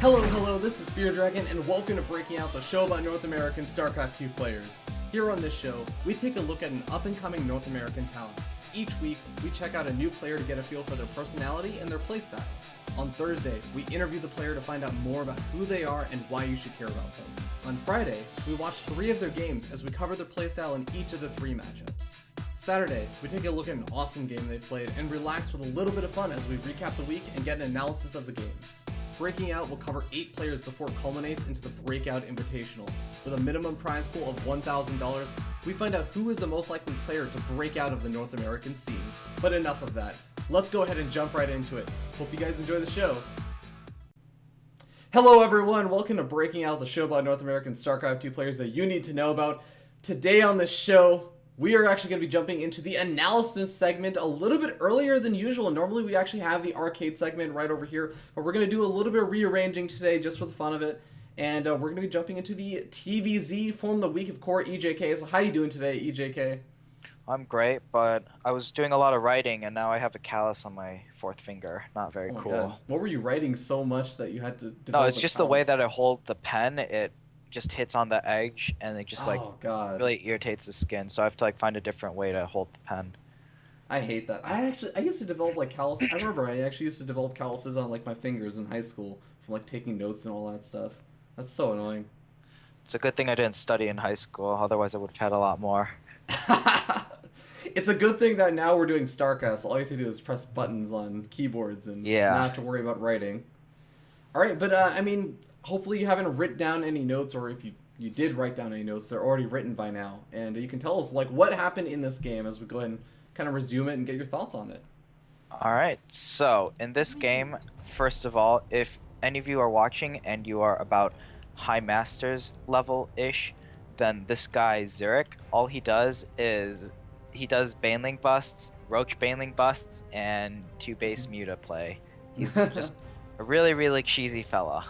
Hello, this is Fear Dragon, and welcome to Breaking Out, the show about North American StarCraft 2 players. Here on this show, we take a look at an up-and-coming North American talent. Each week, we check out a new player to get a feel for their personality and their playstyle. On Thursday, we interview the player to find out more about who they are and why you should care about them. On Friday, we watch 3 of their games as we cover their playstyle in each of the 3 matchups. Saturday, we take a look at an awesome game they played and relax with a little bit of fun as we recap the week and get an analysis of the games. Breaking Out will cover 8 players before it culminates into the Breakout Invitational. With a minimum prize pool of $1,000, we find out who is the most likely player to break out of the North American scene. But enough of that. Let's go ahead and jump right into it. Hope you guys enjoy the show. Hello everyone, welcome to Breaking Out, the show about North American StarCraft 2 players that you need to know about. Today on the show, we are actually going to be jumping into the analysis segment a little bit earlier than usual. Normally we actually have the arcade segment right over here, but we're going to do a little bit of rearranging today just for the fun of it. And we're going to be jumping into the TVZ Form the Week of Core EJK. So how you doing today, EJK? I'm great, but I was doing a lot of writing and now I have a callus on my 4th finger. Not very cool. God. What were you writing so much that you had to develop? No, it's just the way that I hold the pen. It just hits on the edge and it just really irritates the skin, so I have to find a different way to hold the pen. I hate that. I used to develop calluses. I remember I actually used to develop calluses on my fingers in high school from taking notes and all that stuff. That's so annoying. It's a good thing I didn't study in high school, otherwise I would have had a lot more. It's a good thing that now we're doing StarCast. All you have to do is press buttons on keyboards and not have to worry about writing. Alright, but hopefully you haven't written down any notes, or if you did write down any notes, they're already written by now. And you can tell us what happened in this game as we go ahead and kind of resume it and get your thoughts on it. Alright, so in this game, first of all, if any of you are watching and you are about High Masters level-ish, then this guy, Zurich, all he does is he does Baneling busts, Roach Baneling busts, and 2 base Muta play. He's just a really, really cheesy fella.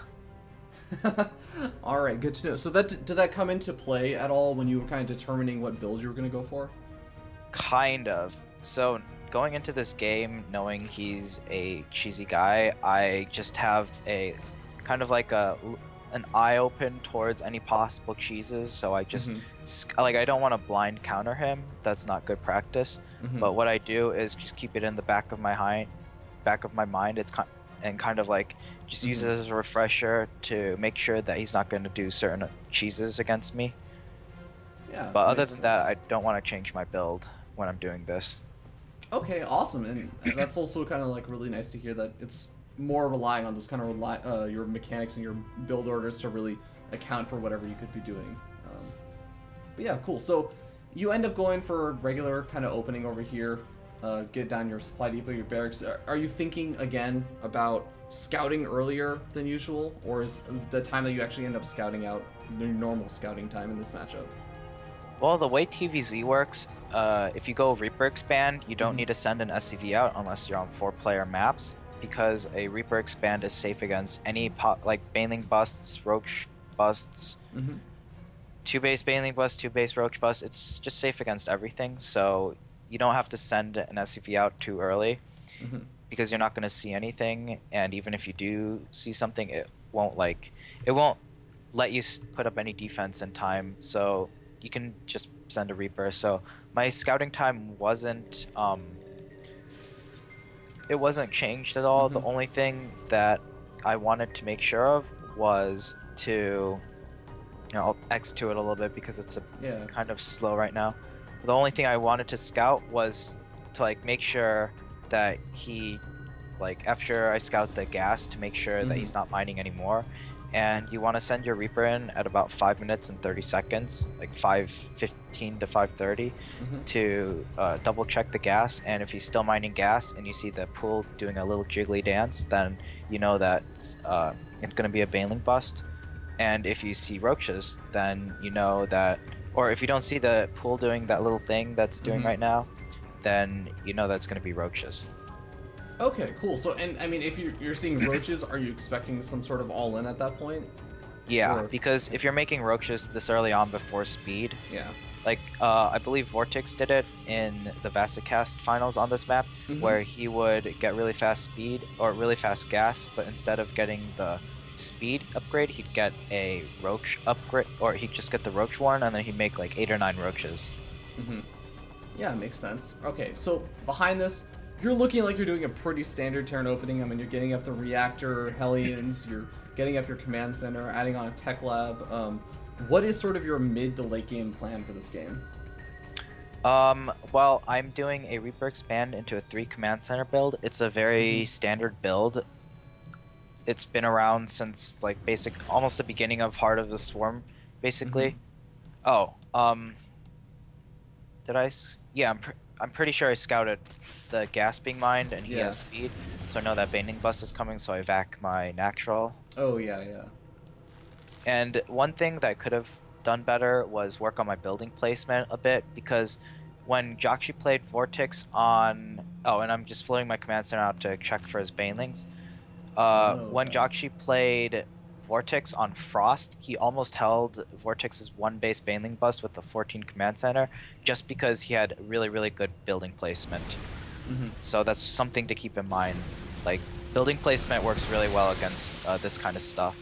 Alright, good to know. So did that come into play at all when you were kind of determining what build you were going to go for? Kind of. So going into this game, knowing he's a cheesy guy, I just have a kind of an eye open towards any possible cheeses, so I just I don't want to blind counter him. That's not good practice. But what I do is just keep it in the back of my mind. It's kind of just use it as a refresher to make sure that he's not going to do certain cheeses against me. Yeah. But other than that, I don't want to change my build when I'm doing this. Okay, awesome, and that's also kind of really nice to hear that it's more relying on those kind of your mechanics and your build orders to really account for whatever you could be doing. But yeah, cool. So you end up going for regular kind of opening over here, get down your supply depot, your barracks. Are you thinking again about scouting earlier than usual, or is the time that you actually end up scouting out the normal scouting time in this matchup? Well, the way TVZ works, if you go Reaper Expand, you don't need to send an SCV out unless you're on 4-player maps, because a Reaper Expand is safe against any Baneling busts, Roach busts, 2 base Baneling busts, 2 base Roach busts. It's just safe against everything, so you don't have to send an SCV out too early, because you're not going to see anything, and even if you do see something, it won't let you put up any defense in time, so you can just send a Reaper. So my scouting time wasn't changed at all. The only thing that I wanted to make sure of was to, I'll X to it a little bit because it's kind of slow right now. The only thing I wanted to scout was to make sure that he, after I scout the gas, to make sure that he's not mining anymore. And you want to send your Reaper in at about 5 minutes and 30 seconds, 5:15 to 5:30, to double check the gas. And if he's still mining gas and you see the pool doing a little jiggly dance, then you know that it's going to be a Baneling bust. And if you see Roaches, then you know that, or if you don't see the pool doing that little thing that's doing right now, then you know that's going to be Roaches. Okay, cool. So, and if you're seeing Roaches, are you expecting some sort of all-in at that point? Yeah, because if you're making Roaches this early on before speed, I believe Vortex did it in the Vasicast finals on this map, where he would get really fast speed or really fast gas, but instead of getting the speed upgrade, he'd get a Roach upgrade, or he'd just get the Roach Warren, and then he'd make like 8 or 9 Roaches. Mm-hmm. Yeah, makes sense. Okay, so behind this, you're looking like you're doing a pretty standard Terran opening. I mean, you're getting up the reactor, Hellions, you're getting up your command center, adding on a tech lab. What is sort of your mid to late game plan for this game? Well, I'm doing a Reaper expand into a 3 command center build. It's a very standard build. It's been around since like almost the beginning of Heart of the Swarm, basically. Oh, did I? Yeah, I'm pretty sure I scouted the gas being mined, and he has speed, so I know that Baneling Bust is coming, so I vac my natural. Oh yeah, yeah. And one thing that I could have done better was work on my building placement a bit, because when Jakshi played Vortex on... Oh, and I'm just floating my command center out to check for his Banelings. When Jakshi played Vortex on Frost, he almost held Vortex's 1 base Baneling Bust with the 14 command center, just because he had really, really good building placement. So that's something to keep in mind. Like, building placement works really well against this kind of stuff.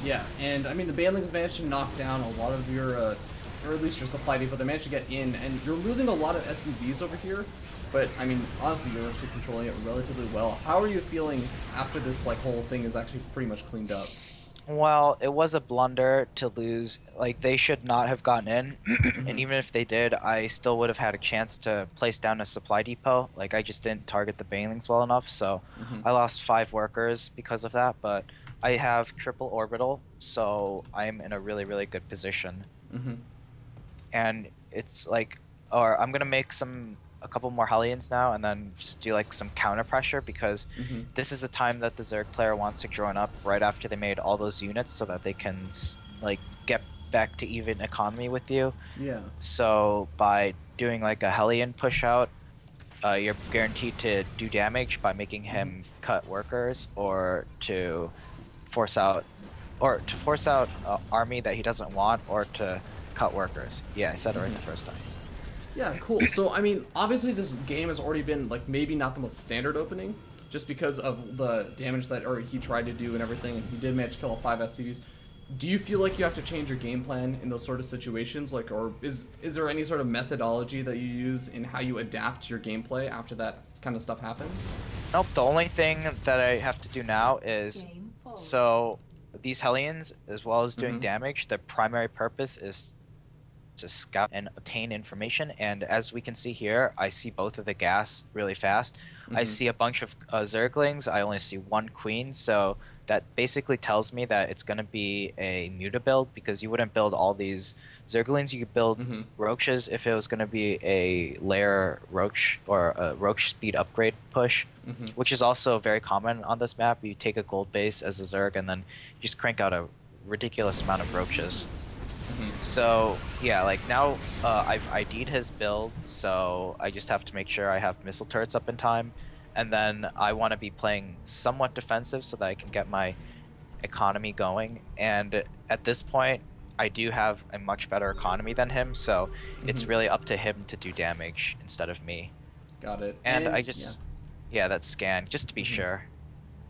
Yeah, and I mean, the Banelings managed to knock down a lot of your, or at least your supply depot. They managed to get in, and you're losing a lot of SCVs over here. But I mean, honestly, you're actually controlling it relatively well. How are you feeling after this like whole thing is actually pretty much cleaned up? Well, it was a blunder to lose. Like, they should not have gotten in, and even if they did, I still would have had a chance to place down a supply depot. Like, I just didn't target the Banelings well enough, so I lost 5 workers because of that. But I have triple orbital, so I'm in a really, really good position. And it's like, or I'm gonna make a couple more Hellions now, and then just do like some counter pressure, because this is the time that the Zerg player wants to join up right after they made all those units, so that they can like get back to even economy with you. Yeah. So by doing like a Hellion push out, you're guaranteed to do damage by making him cut workers, or to force out army that he doesn't want, or to cut workers. Yeah, I said it right the first time. Yeah, cool. So, I mean, obviously this game has already been, like, maybe not the most standard opening, just because of the damage that he tried to do and everything, and he did manage to kill 5 SCVs. Do you feel like you have to change your game plan in those sort of situations? Like, or is there any sort of methodology that you use in how you adapt your gameplay after that kind of stuff happens? Nope, the only thing that I have to do now is... So, these Hellions, as well as doing damage, their primary purpose is to scout and obtain information, and as we can see here, I see both of the gas really fast. I see a bunch of Zerglings, I only see 1 Queen, so that basically tells me that it's going to be a Muta build, because you wouldn't build all these Zerglings. You could build Roaches if it was going to be a layer Roach, or a Roach speed upgrade push, which is also very common on this map. You take a gold base as a Zerg, and then you just crank out a ridiculous amount of Roaches. So yeah, like now I've ID'd his build, so I just have to make sure I have missile turrets up in time, and then I want to be playing somewhat defensive so that I can get my economy going. And at this point, I do have a much better economy than him, so it's really up to him to do damage instead of me. Got it. And I just yeah, that's scan just to be sure.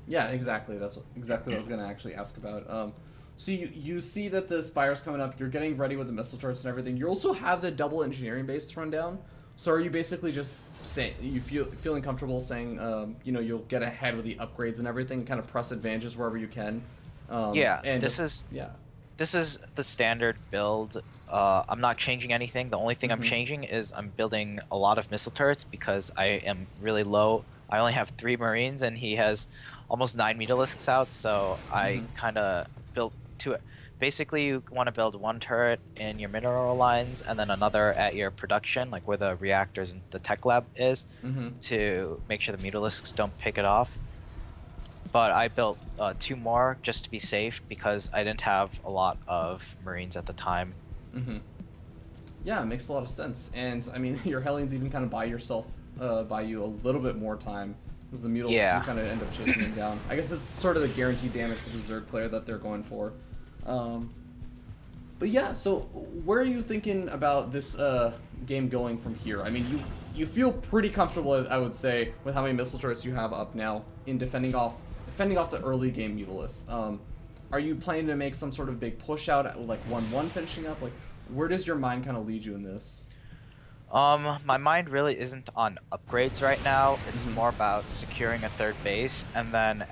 Yeah, exactly. That's exactly what I was gonna actually ask about. So you see that the Spire's coming up, you're getting ready with the missile turrets and everything. You also have the double engineering base to run down. So are you basically just saying, feeling comfortable saying, you know, you'll get ahead with the upgrades and everything, kind of press advantages wherever you can? Yeah, and this is the standard build. I'm not changing anything. The only thing I'm changing is I'm building a lot of missile turrets, because I am really low. I only have 3 Marines, and he has almost 9 Mutalisks out, so I kind of built 2. Basically, you want to build 1 turret in your mineral lines, and then another at your production, like where the reactors and the tech lab is, to make sure the Mutalisks don't pick it off. But I built 2 more just to be safe, because I didn't have a lot of Marines at the time. Yeah, it makes a lot of sense. And I mean, your Hellions even kind of buy you a little bit more time, because the Mutalisks kind of end up chasing them down. I guess it's sort of the guaranteed damage for the Zerg player that they're going for. But yeah, so where are you thinking about this game going from here? I mean, you feel pretty comfortable, I would say, with how many missile turrets you have up now in defending off fending off the early game Mutalisks. Are you planning to make some sort of big push out, like 1-1 finishing up? Like, where does your mind kind of lead you in this? My mind really isn't on upgrades right now. It's more about securing a third base and then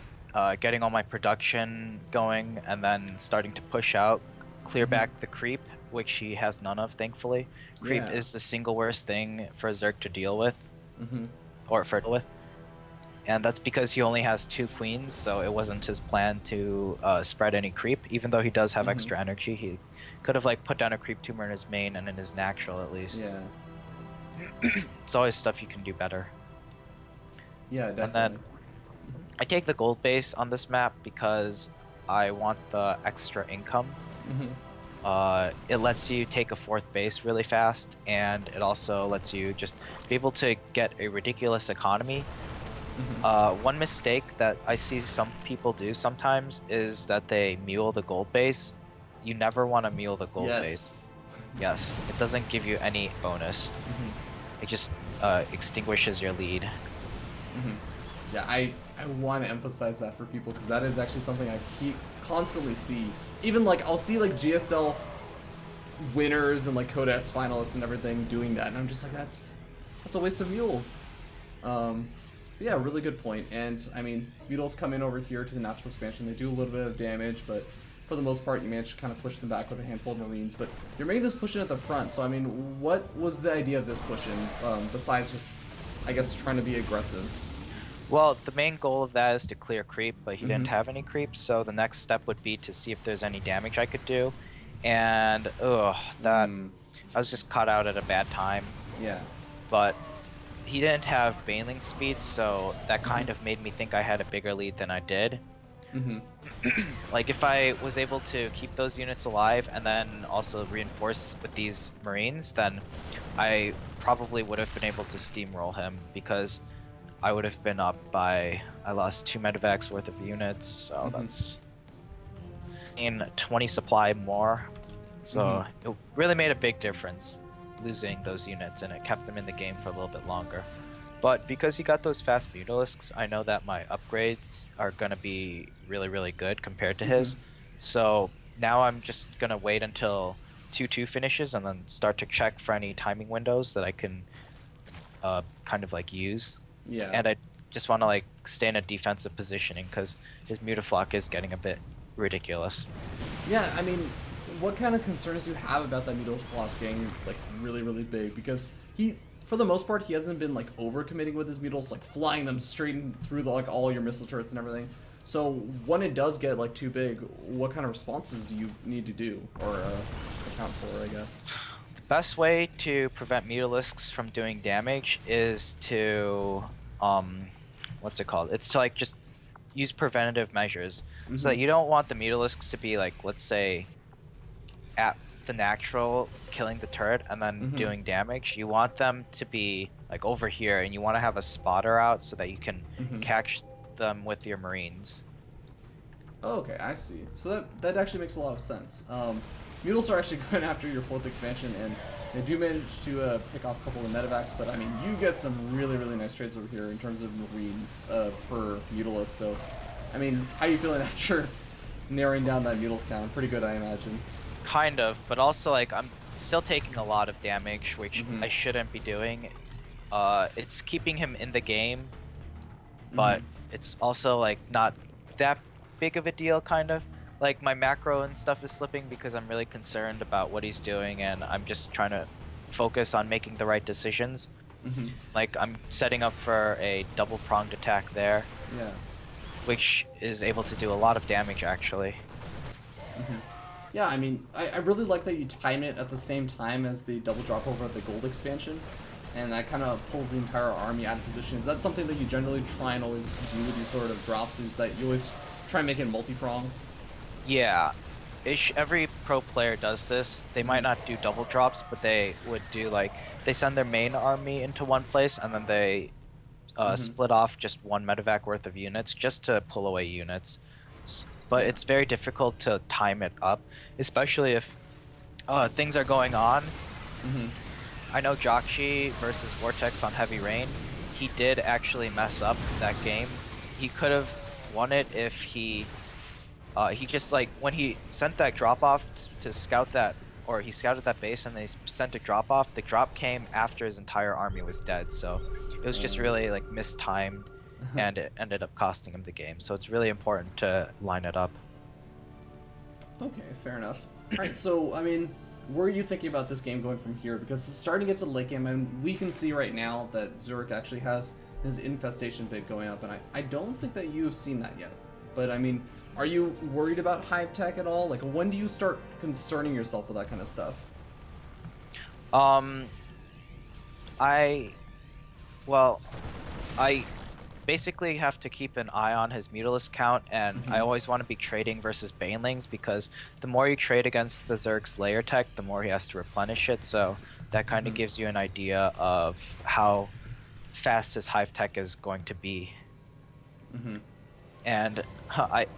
getting all my production going and then starting to push out, clear back the creep, which he has none of, thankfully. Creep is the single worst thing for Zerg to deal with, or for deal with. And that's because he only has 2 queens, so it wasn't his plan to spread any creep. Even though he does have extra energy, he could have like put down a creep tumor in his main and in his natural at least. Yeah. It's always stuff you can do better. Yeah, definitely. And then I take the gold base on this map because I want the extra income. It lets you take a 4th base really fast, and it also lets you just be able to get a ridiculous economy. One mistake that I see some people do sometimes is that they mule the gold base. You never want to mule the gold base. Yes, it doesn't give you any bonus. It just extinguishes your lead. Yeah, I want to emphasize that for people because that is actually something I constantly see. Even like I'll see like GSL winners and like Codex finalists and everything doing that, and I'm just like, that's a waste of mules. Yeah, really good point. And I mean, Mules come in over here to the natural expansion. They do a little bit of damage, but for the most part, you manage to kind of push them back with a handful of Marines. But you're making this push in at the front. So I mean, what was the idea of this push in besides just, I guess, trying to be aggressive? Well, the main goal of that is to clear creep, but he didn't have any creep. So the next step would be to see if there's any damage I could do. And I was just caught out at a bad time. Yeah. But he didn't have Baneling speed, so that kind of made me think I had a bigger lead than I did. Like if I was able to keep those units alive and then also reinforce with these Marines, then I probably would have been able to steamroll him because I would have been up by, I lost 2 medevacs worth of units, so that's in 20 supply more. So it really made a big difference losing those units, and it kept them in the game for a little bit longer. But because he got those fast Mutalisks, I know that my upgrades are going to be really, really good compared to his. So now I'm just going to wait until 2-2 finishes and then start to check for any timing windows that I can kind of like use. Yeah. And I just want to like stay in a defensive positioning because his Mutaflok is getting a bit ridiculous. Yeah, I mean, what kind of concerns do you have about that Mutaflok getting like really, really big? Because he, for the most part, he hasn't been like overcommitting with his Mutals, like flying them straight through the, like all your missile turrets and everything. So when it does get like too big, what kind of responses do you need to do or account for, I guess? The best way to prevent Mutalisks from doing damage is to what's it called? It's to like just use preventative measures so that you don't want the Mutalisks to be like, let's say, at the natural killing the turret and then doing damage. You want them to be like over here, and you want to have a spotter out so that you can catch them with your Marines. Oh, okay, I see. So that actually makes a lot of sense. Mutals are actually going after your 4th expansion, and they do manage to pick off a couple of medevacs, but I mean, you get some really, really nice trades over here in terms of Marines for Mutalisks. So, I mean, how are you feeling after narrowing down that Mutals count? Pretty good, I imagine. Kind of, but also like I'm still taking a lot of damage, which I shouldn't be doing. It's keeping him in the game, but it's also like not that big of a deal, kind of. Like my macro and stuff is slipping because I'm really concerned about what he's doing, and I'm just trying to focus on making the right decisions. Like I'm setting up for a double-pronged attack there, which is able to do a lot of damage actually. Yeah, I mean, I really like that you time it at the same time as the double drop over at the gold expansion, and that kind of pulls the entire army out of position. Is that something that you generally try and always do with these sort of drops, is that you always try and make it multi-prong? Yeah, every pro player does this. They might not do double drops, but they would do like, they send their main army into one place and then they split off just 1 medevac worth of units just to pull away units. But it's very difficult to time it up, especially if things are going on. I know Jakshi versus Vortex on Heavy Rain, he did actually mess up that game. He could have won it if he just like when he sent that drop off to scout that, or he scouted that base and then he sent a drop off. The drop came after his entire army was dead, so it was just really like mistimed, and it ended up costing him the game. So it's really important to line it up. Okay, fair enough. All right, so I mean, where are you thinking about this game going from here? Because it's starting to get to the late game, and we can see right now that Zurich actually has his infestation bid going up, and I don't think that you've seen that yet. But I mean, are you worried about Hive Tech at all? Like, when do you start concerning yourself with that kind of stuff? I basically have to keep an eye on his Mutalisk count, and I always want to be trading versus Banelings, because the more you trade against the Zerg's layer tech, the more he has to replenish it, so that kind of gives you an idea of how fast his Hive Tech is going to be. And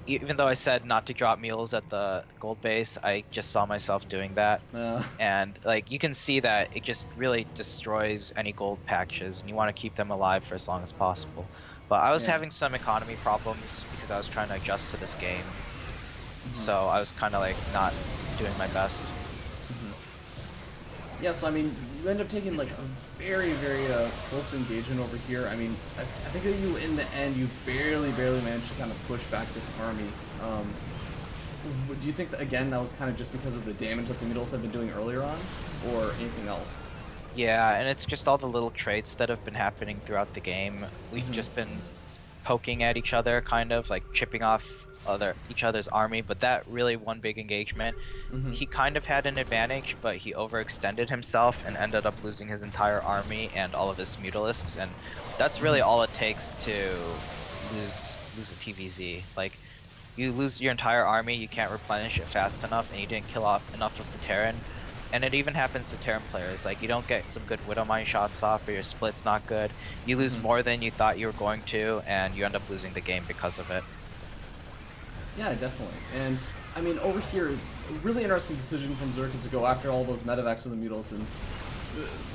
even though I said not to drop mules at the gold base, I just saw myself doing that. And like you can see that it just really destroys any gold patches, and you want to keep them alive for as long as possible. But I was having some economy problems because I was trying to adjust to this game. So I was kind of like not doing my best. Yeah, so I mean, you end up taking like a very, very close engagement over here. I mean, I think that you, in the end, you barely managed to kind of push back this army. Do you think that, again, that was kind of just because of the damage that the Mutals have been doing earlier on, or anything else? Yeah, and it's just all the little traits that have been happening throughout the game. We've just been poking at each other, kind of like chipping off each other's army, but that really one big engagement, he kind of had an advantage, but he overextended himself and ended up losing his entire army and all of his Mutalisks, and that's really all it takes to lose a TVZ. Like, you lose your entire army, you can't replenish it fast enough, and you didn't kill off enough of the Terran. And it even happens to Terran players, like you don't get some good Widowmine shots off, or your split's not good. You lose more than you thought you were going to, and you end up losing the game because of it. Yeah, definitely. And I mean, over here, a really interesting decision from Zerk is to go after all those medevacs with the Mutals, and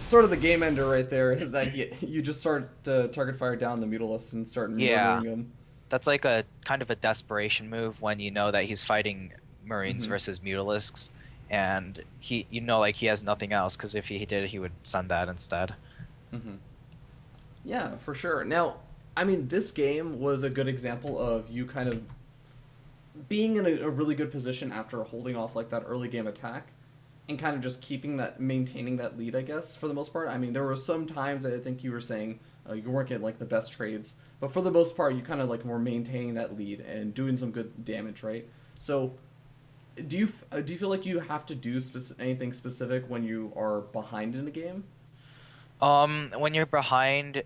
sort of the game ender right there is that you just start to target fire down the Mutalists and start murdering them. That's like a kind of a desperation move when you know that he's fighting Marines versus Mutalisks. And you know, like he has nothing else, because if he did, he would send that instead. Yeah, for sure. Now, I mean, this game was a good example of you kind of being in a really good position after holding off like that early game attack, and kind of just maintaining that lead, I guess, for the most part. I mean, there were some times that I think you were saying you weren't getting like the best trades, but for the most part, you kind of like were maintaining that lead and doing some good damage, right? So, do you feel like you have to do anything specific when you are behind in a game? When you're behind,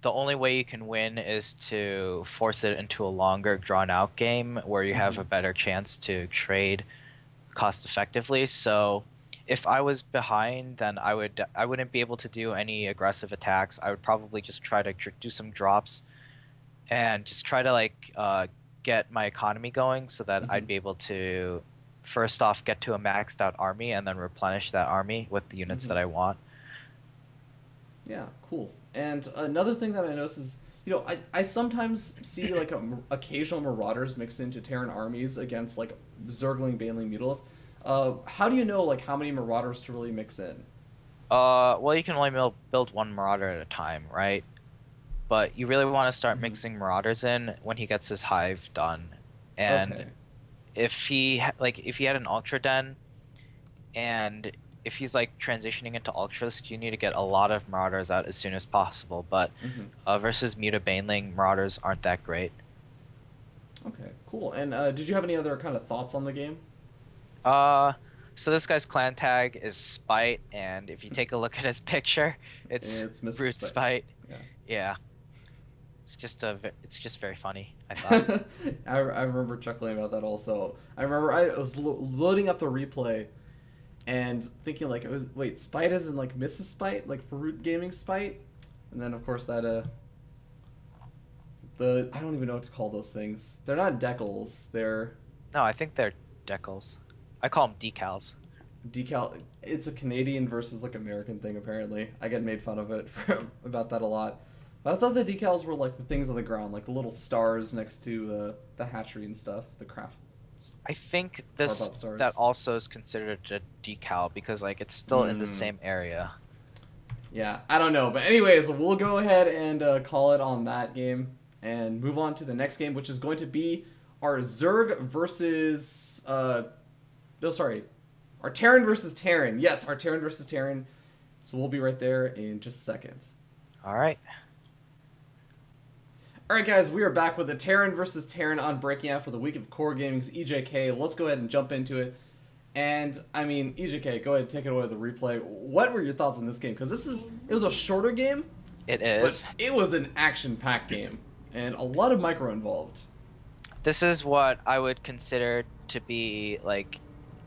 the only way you can win is to force it into a longer, drawn-out game where you have a better chance to trade cost effectively. So, if I was behind, then I wouldn't be able to do any aggressive attacks. I would probably just try to do some drops, and just try to like get my economy going so that I'd be able to first off get to a maxed out army and then replenish that army with the units that I want. Yeah, cool. And another thing that I notice is, you know, I sometimes see like occasional Marauders mixed into Terran armies against like Zergling, Baneling, Mutals. How do you know like how many Marauders to really mix in? Well, you can only build one Marauder at a time, right? But you really want to start mixing Marauders in when he gets his hive done. And if he had an Ultra Den, and if he's like transitioning into Ultras, you need to get a lot of Marauders out as soon as possible. But versus Muta Baneling, Marauders aren't that great. Okay, cool. And did you have any other kind of thoughts on the game? So this guy's clan tag is Spite, and if you take a look at his picture, it's Brute Spite. Yeah. It's just very funny, I thought. I remember chuckling about that also. I remember I was loading up the replay and thinking like, wait, Spite isn't like Mrs. Spite, like for Root Gaming Spite? And then of course that I don't even know what to call those things. They're not decals, they're... No, I think they're decals. I call them decals. It's a Canadian versus like American thing apparently. I get made fun of it about that a lot. I thought the decals were like the things on the ground, like the little stars next to the hatchery and stuff, the craft. I think that also is considered a decal because like it's still in the same area. Yeah, I don't know, but anyways, we'll go ahead and call it on that game and move on to the next game, which is going to be our Zerg versus our Terran versus Terran. Yes, our Terran versus Terran. So we'll be right there in just a second. All right. Alright guys, we are back with the Terran versus Terran on Breaking Out for the week of Core Gaming's EJK. Let's go ahead and jump into it. And, I mean, EJK, go ahead and take it away with the replay. What were your thoughts on this game? Because it was a shorter game. It is. But it was an action-packed game. And a lot of micro involved. This is what I would consider to be, like,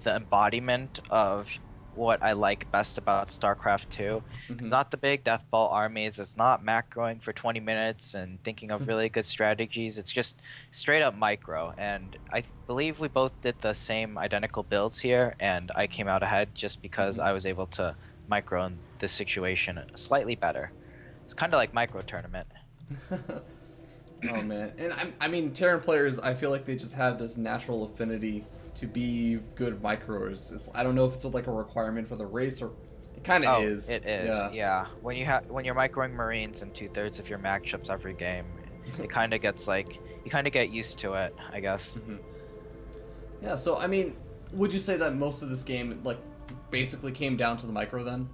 the embodiment of what I like best about StarCraft 2. It's not the big death ball armies, it's not macroing for 20 minutes and thinking of really good strategies, it's just straight up micro. And I believe we both did the same identical builds here, and I came out ahead just because I was able to micro in this situation slightly better. It's kind of like micro tournament. Oh man, and I mean Terran players, I feel like they just have this natural affinity to be good micros. I don't know if it's like a requirement for the race or it kind of is. It is. Yeah. When you're microing Marines in 2/3 of your matchups every game, it kind of gets like you kind of get used to it, I guess. Yeah. So I mean, would you say that most of this game like basically came down to the micro then?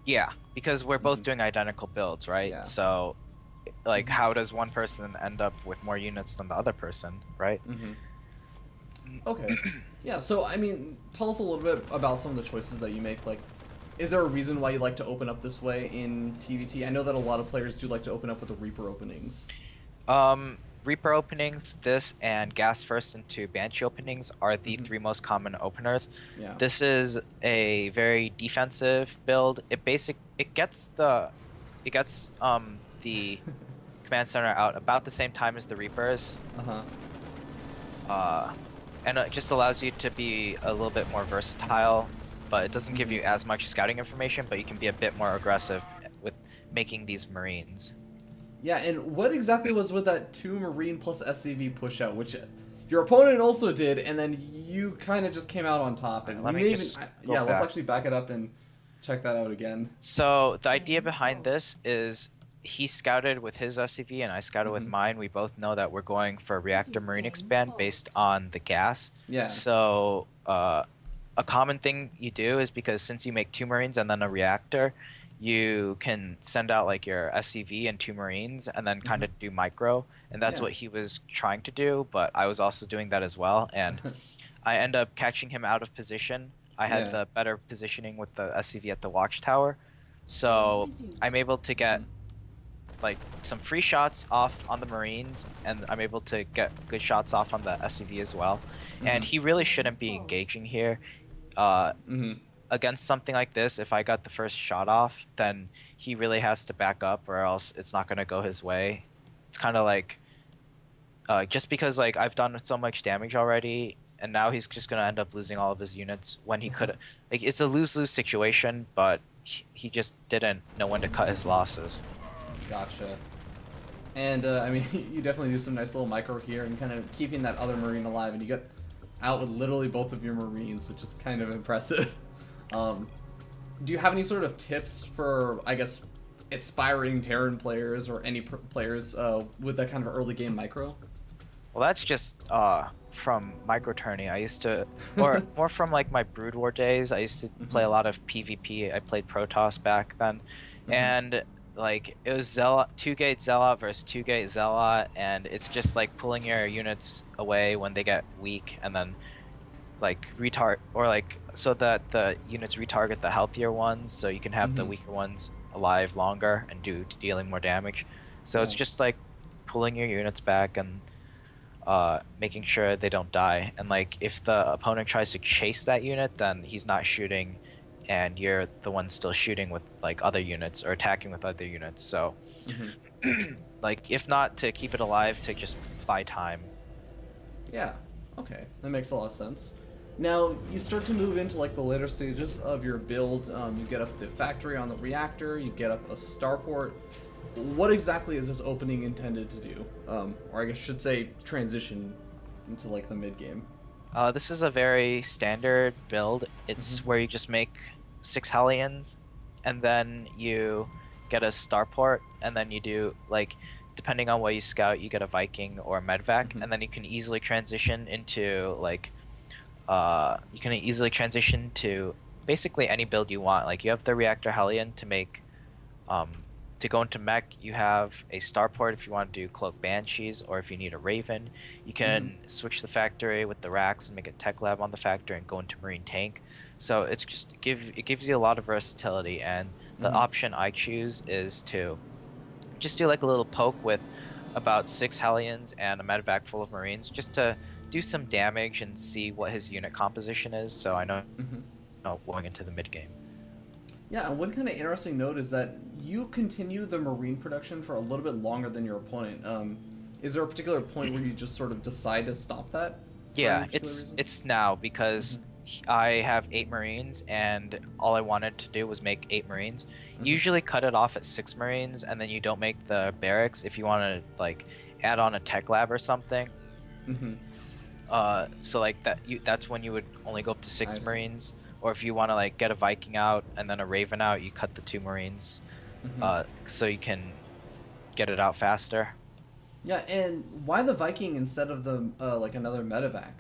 Yeah, because we're both doing identical builds, right? Yeah. So, like, how does one person end up with more units than the other person, right? Okay. Yeah, so, I mean, tell us a little bit about some of the choices that you make. Like, is there a reason why you like to open up this way in TVT? I know that a lot of players do like to open up with the Reaper openings. Reaper openings, this, and Gas First into Banshee openings are the three most common openers. Yeah. This is a very defensive build. It gets the command center out about the same time as the Reapers. And it just allows you to be a little bit more versatile, but it doesn't give you as much scouting information, but you can be a bit more aggressive with making these Marines. Yeah, and what exactly was with that 2 Marine plus SCV push out, which your opponent also did, and then you kind of just came out on top. And let's actually back it up and check that out again. So the idea behind this is he scouted with his SCV and I scouted with mine. We both know that we're going for a Reactor Marine expand based on the gas. Yeah. So a common thing you do is because since you make 2 Marines and then a Reactor, you can send out like your SCV and 2 Marines and then kind of do micro. And that's what he was trying to do, but I was also doing that as well. And I end up catching him out of position. I had the better positioning with the SCV at the watchtower. So I'm able to get like some free shots off on the Marines, and I'm able to get good shots off on the SCV as well. And he really shouldn't be engaging here. Against something like this, if I got the first shot off, then he really has to back up or else it's not going to go his way. It's kind of like just because like I've done so much damage already, and now he's just going to end up losing all of his units when he could. Like, it's a lose-lose situation, but he just didn't know when to cut his losses. Gotcha. And, I mean, you definitely do some nice little micro here and kind of keeping that other Marine alive, and you get out with literally both of your Marines, which is kind of impressive. Do you have any sort of tips for, I guess, aspiring Terran players or any players with that kind of early game micro? Well, that's just from micro tourney. I used to, or more from like my Brood War days. I used to play a lot of PvP. I played Protoss back then, and like it was 2-gate Zealot versus 2-gate Zealot, and it's just like pulling your units away when they get weak, and then like so that the units retarget the healthier ones, so you can have the weaker ones alive longer and dealing more damage. So it's just like pulling your units back and making sure they don't die. And like if the opponent tries to chase that unit, then he's not shooting, and you're the one still shooting with like other units or attacking with other units. So like if not to keep it alive, to just buy time. Yeah. Okay, that makes a lot of sense. Now, you start to move into like the later stages of your build. You get up the factory on the reactor, you get up a starport, what exactly is this opening intended to do? Or I guess I should say transition into like the mid game. This is a very standard build. It's where you just make 6 Hellions, and then you get a starport, and then you do, like, depending on what you scout, you get a Viking or a Medvac, and then you can easily transition into, like, to basically any build you want. Like, you have the Reactor Hellion to make, to go into mech, you have a starport if you want to do Cloak Banshees, or if you need a Raven. You can switch the factory with the racks and make a tech lab on the factory and go into Marine Tank. So it's just it gives you a lot of versatility, and the option I choose is to just do like a little poke with about 6 Hellions and a medevac full of Marines, just to do some damage and see what his unit composition is, so I know going into the mid game. Yeah, and one kind of interesting note is that you continue the Marine production for a little bit longer than your opponent. Is there a particular point where you just sort of decide to stop that? Yeah, it's now, because I have 8 Marines, and all I wanted to do was make 8 Marines. You usually cut it off at 6 Marines, and then you don't make the barracks if you want to, like, add on a tech lab or something. So like that's when you would only go up to 6 Marines. Or if you want to, like, get a Viking out and then a Raven out, you cut the 2 Marines, so you can get it out faster. Yeah, and why the Viking instead of the like another medevac?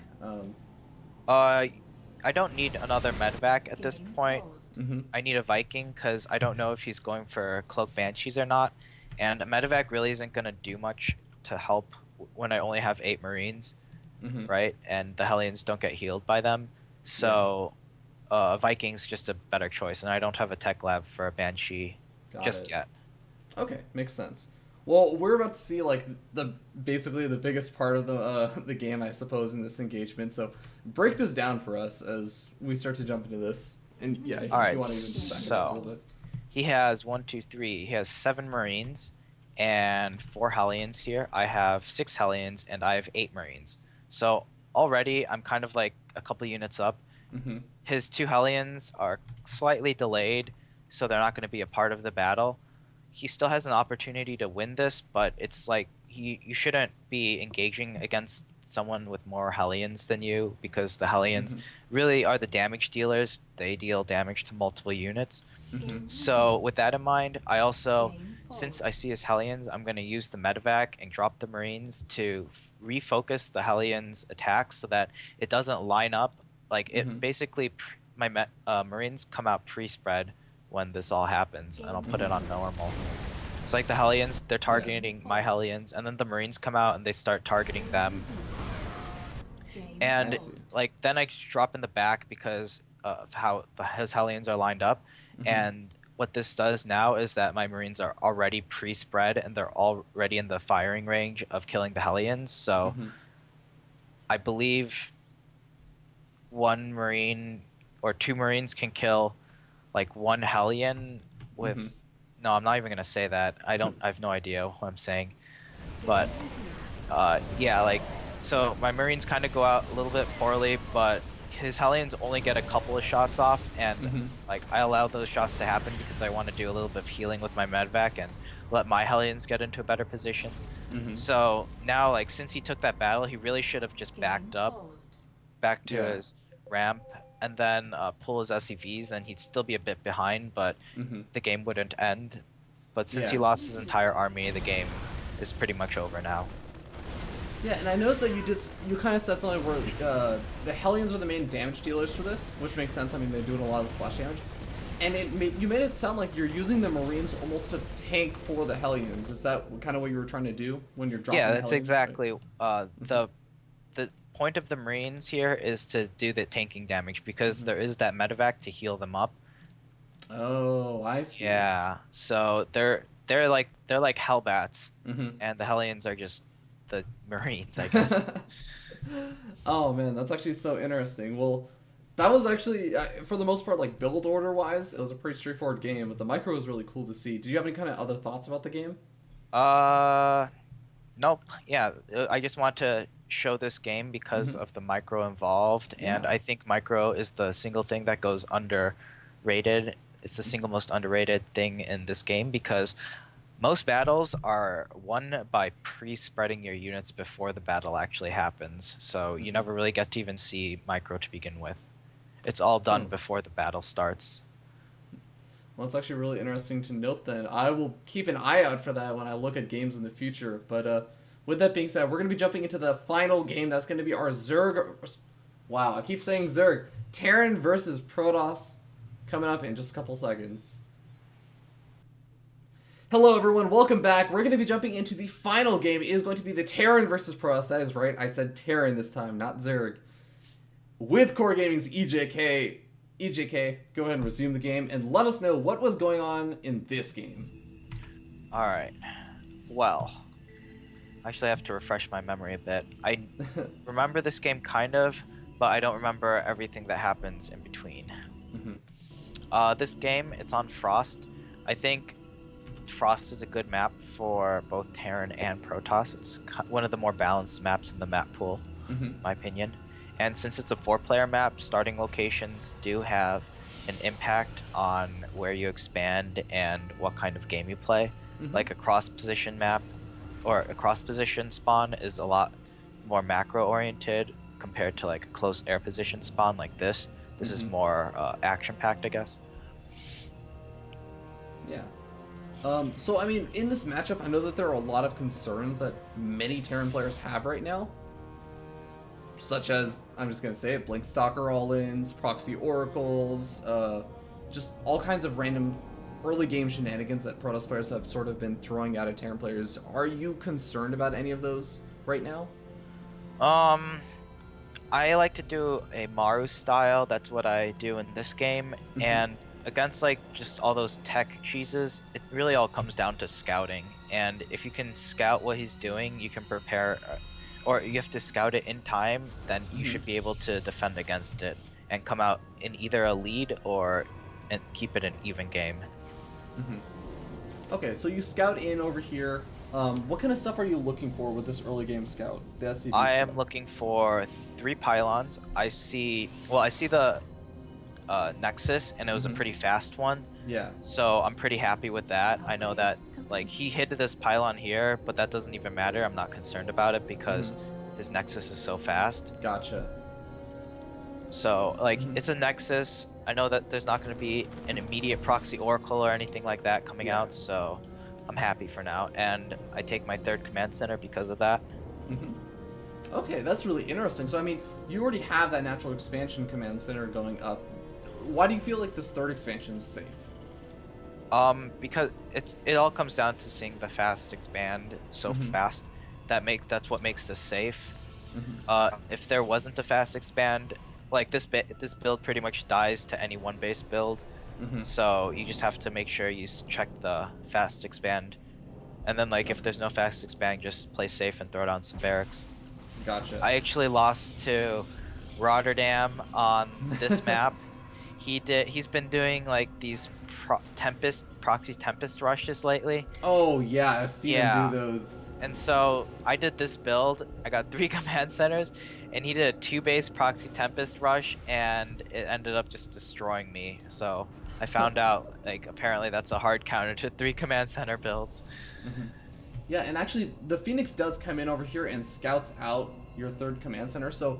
I don't need another medevac at this point. I need a Viking because I don't know if he's going for Cloak Banshees or not, and a medevac really isn't going to do much to help when I only have 8 Marines, right? And the Hellions don't get healed by them, so... Viking's just a better choice, and I don't have a tech lab for a Banshee yet. Okay, makes sense. Well, we're about to see like basically the biggest part of the game, I suppose, in this engagement. So break this down for us as we start to jump into this. And yeah, all right. So he has 1, 2, 3. He has 7 Marines and 4 Hellions here. I have 6 Hellions and I have 8 Marines. So already I'm kind of like a couple units up. His 2 Hellions are slightly delayed, so they're not going to be a part of the battle. He still has an opportunity to win this, but it's like you shouldn't be engaging against someone with more Hellions than you, because the Hellions really are the damage dealers. They deal damage to multiple units. So with that in mind, I also, since I see his Hellions, I'm going to use the medevac and drop the Marines to refocus the Hellions' attacks so that it doesn't line up. Like, it basically, my Marines come out pre-spread when this all happens, and I'll put it on normal. So, like, the Hellions, they're targeting my Hellions, and then the Marines come out and they start targeting them. And, like, then I drop in the back because of how his Hellions are lined up. And what this does now is that my Marines are already pre-spread, and they're already in the firing range of killing the Hellions. So, I believe... 1 Marine or 2 Marines can kill like 1 Hellion with no, I'm not even gonna say that. I have no idea what I'm saying, but yeah, like, so my Marines kind of go out a little bit poorly, but his Hellions only get a couple of shots off, and like, I allow those shots to happen because I want to do a little bit of healing with my medvac and let my Hellions get into a better position. So now, like, since he took that battle, he really should have just backed up back to his ramp and then pull his SCVs, and he'd still be a bit behind, but the game wouldn't end. But since he lost his entire army, the game is pretty much over now. Yeah, and I noticed that you kind of said something where the Hellions are the main damage dealers for this, which makes sense. I mean, they're doing a lot of the splash damage. And you made it sound like you're using the Marines almost to tank for the Hellions. Is that kind of what you were trying to do when you're dropping the Hellions? Yeah, that's exactly. The point of the Marines here is to do the tanking damage, because there is that medevac to heal them up. Oh, I see. Yeah, so they're like Hellbats, and the Hellions are just the Marines, I guess. Oh man, that's actually so interesting. Well, that was actually, for the most part, like, build order wise, it was a pretty straightforward game, but the micro was really cool to see. Did you have any kind of other thoughts about the game? Nope. Yeah, I just want to show this game because of the micro involved, and I think micro is the single thing that goes underrated. It's the single most underrated thing in this game, because Most battles are won by pre-spreading your units before the battle actually happens, so you never really get to even see micro to begin with. It's all done before the battle starts. Well, it's actually really interesting to note then. I will keep an eye out for that when I look at games in the future. But with that being said, we're going to be jumping into the final game. That's going to be our Zerg... Wow, I keep saying Zerg. Terran versus Protoss coming up in just a couple seconds. Hello everyone, welcome back. We're going to be jumping into the final game. It is going to be the Terran versus Protoss. That is right, I said Terran this time, not Zerg. With Core Gaming's EJK. EJK, go ahead and resume the game and let us know what was going on in this game. Alright. Well, actually I have to refresh my memory a bit. I remember this game kind of, but I don't remember everything that happens in between. This game, it's on Frost. I think Frost is a good map for both Terran and Protoss. It's one of the more balanced maps in the map pool, in my opinion. And since it's a 4-player map, starting locations do have an impact on where you expand and what kind of game you play. Like a cross-position map, or a cross-position spawn is a lot more macro-oriented compared to like a close air position spawn like this. This is more action-packed, I guess. Yeah. So, I mean, in this matchup, I know that there are a lot of concerns that many Terran players have right now. Such as, I'm just going to say it, Blink Stalker all-ins, Proxy Oracles, just all kinds of random early game shenanigans that Protoss players have sort of been throwing out at Terran players. Are you concerned about any of those right now? I like to do a Maru style, that's what I do in this game, and against like just all those tech cheeses, it really all comes down to scouting, and if you can scout what he's doing, you can prepare... or you have to scout it in time, then you should be able to defend against it and come out in either a lead or keep it an even game. Okay, so you scout in over here. What kind of stuff are you looking for with this early game scout? The SCV I scout? am looking for 3 pylons. I see the Nexus, and it was a pretty fast one. Yeah. So I'm pretty happy with that. I know that like he hit this pylon here, but that doesn't even matter. I'm not concerned about it because his Nexus is so fast. Gotcha. So like it's a Nexus. I know that there's not going to be an immediate Proxy Oracle or anything like that coming out, so I'm happy for now. And I take my 3rd command center because of that. Okay, that's really interesting. So I mean, you already have that natural expansion command center going up. Why do you feel like this 3rd expansion is safe? Because it all comes down to seeing the fast expand so fast. That's what makes this safe. If there wasn't a fast expand, like this build pretty much dies to any 1-base build. So you just have to make sure you check the fast expand, and then like if there's no fast expand, just play safe and throw down some barracks. Gotcha. I actually lost to Rotterdam on this map. He's been doing like these proxy Tempest rushes lately. Oh yeah, I've seen him do those. And so I did this build. I got 3 command centers, and he did a 2-base proxy Tempest rush, and it ended up just destroying me. So I found out like apparently that's a hard counter to 3 command center builds. Yeah, and actually the Phoenix does come in over here and scouts out your 3rd command center. So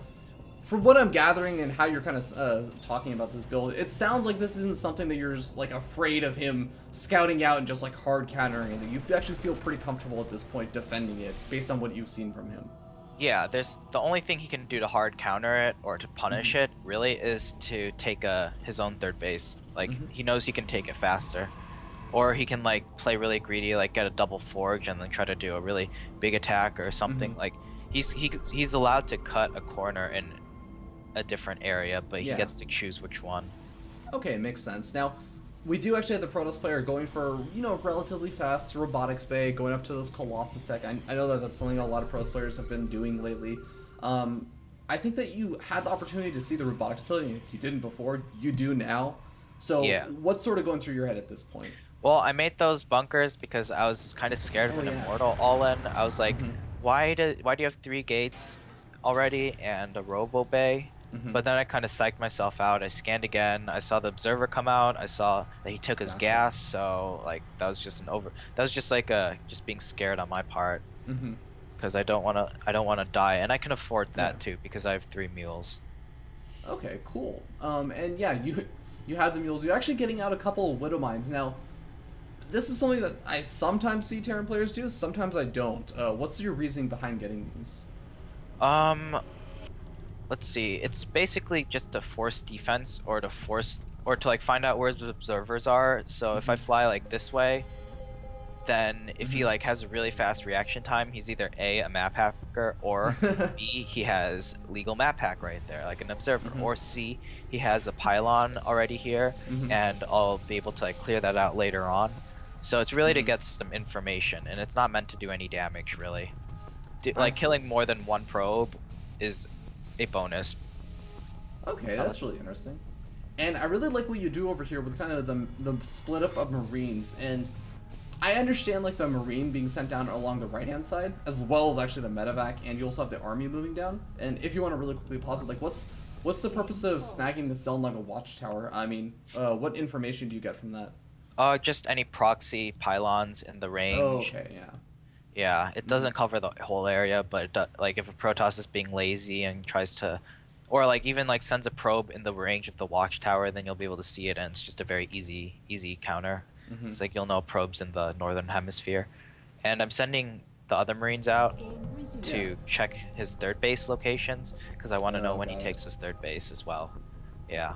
from what I'm gathering and how you're kind of talking about this build, it sounds like this isn't something that you're just like afraid of him scouting out and just like hard countering it. You actually feel pretty comfortable at this point defending it based on what you've seen from him. Yeah, there's the only thing he can do to hard counter it or to punish it really is to take his own 3rd base. Like he knows he can take it faster, or he can like play really greedy, like get a double forge and then try to do a really big attack or something. Like he's allowed to cut a corner in a different area, but he gets to choose which one. Okay, makes sense. Now, we do actually have the Protoss player going for, you know, relatively fast robotics bay, going up to those Colossus tech. I know that that's something a lot of Protoss players have been doing lately. I think that you had the opportunity to see the robotics facility. If you didn't before, you do now. So what's sort of going through your head at this point? Well, I made those bunkers because I was kind of scared of an Immortal all-in. I was like, why do you have 3 gates already and a Robo Bay? But then I kind of psyched myself out. I scanned again. I saw the observer come out. I saw that he took his gas. So like that was just that was just like just being scared on my part. Because I don't want to die, and I can afford that too because I have 3 mules. Okay, cool. And yeah, you have the mules. You're actually getting out a couple of Widow Mines now. This is something that I sometimes see Terran players do. Sometimes I don't. What's your reasoning behind getting these? Let's see. It's basically just to force defense or to like find out where the observers are. So if I fly like this way, then if he like has a really fast reaction time, he's either A, a map hacker, or B, he has legal map hack right there, like an observer, or C, he has a pylon already here, and I'll be able to like clear that out later on. So it's really to get some information, and it's not meant to do any damage really. Like killing more than 1 probe is a bonus. Okay, that's really interesting. And I really like what you do over here with kind of the split up of Marines, and I understand like the Marine being sent down along the right hand side, as well as actually the medevac, and you also have the army moving down. And if you want to really quickly pause it, like what's the purpose of snagging the Xel'Naga watchtower? I mean, what information do you get from that? Just any proxy pylons in the range. Oh, okay, yeah. Yeah, it doesn't cover the whole area, but like if a Protoss is being lazy and tries to, or like even like sends a probe in the range of the watchtower, then you'll be able to see it, and it's just a very easy counter. It's like you'll know probes in the northern hemisphere. And I'm sending the other Marines out to check his 3rd base locations, because I want to know when he takes his 3rd base as well. Yeah.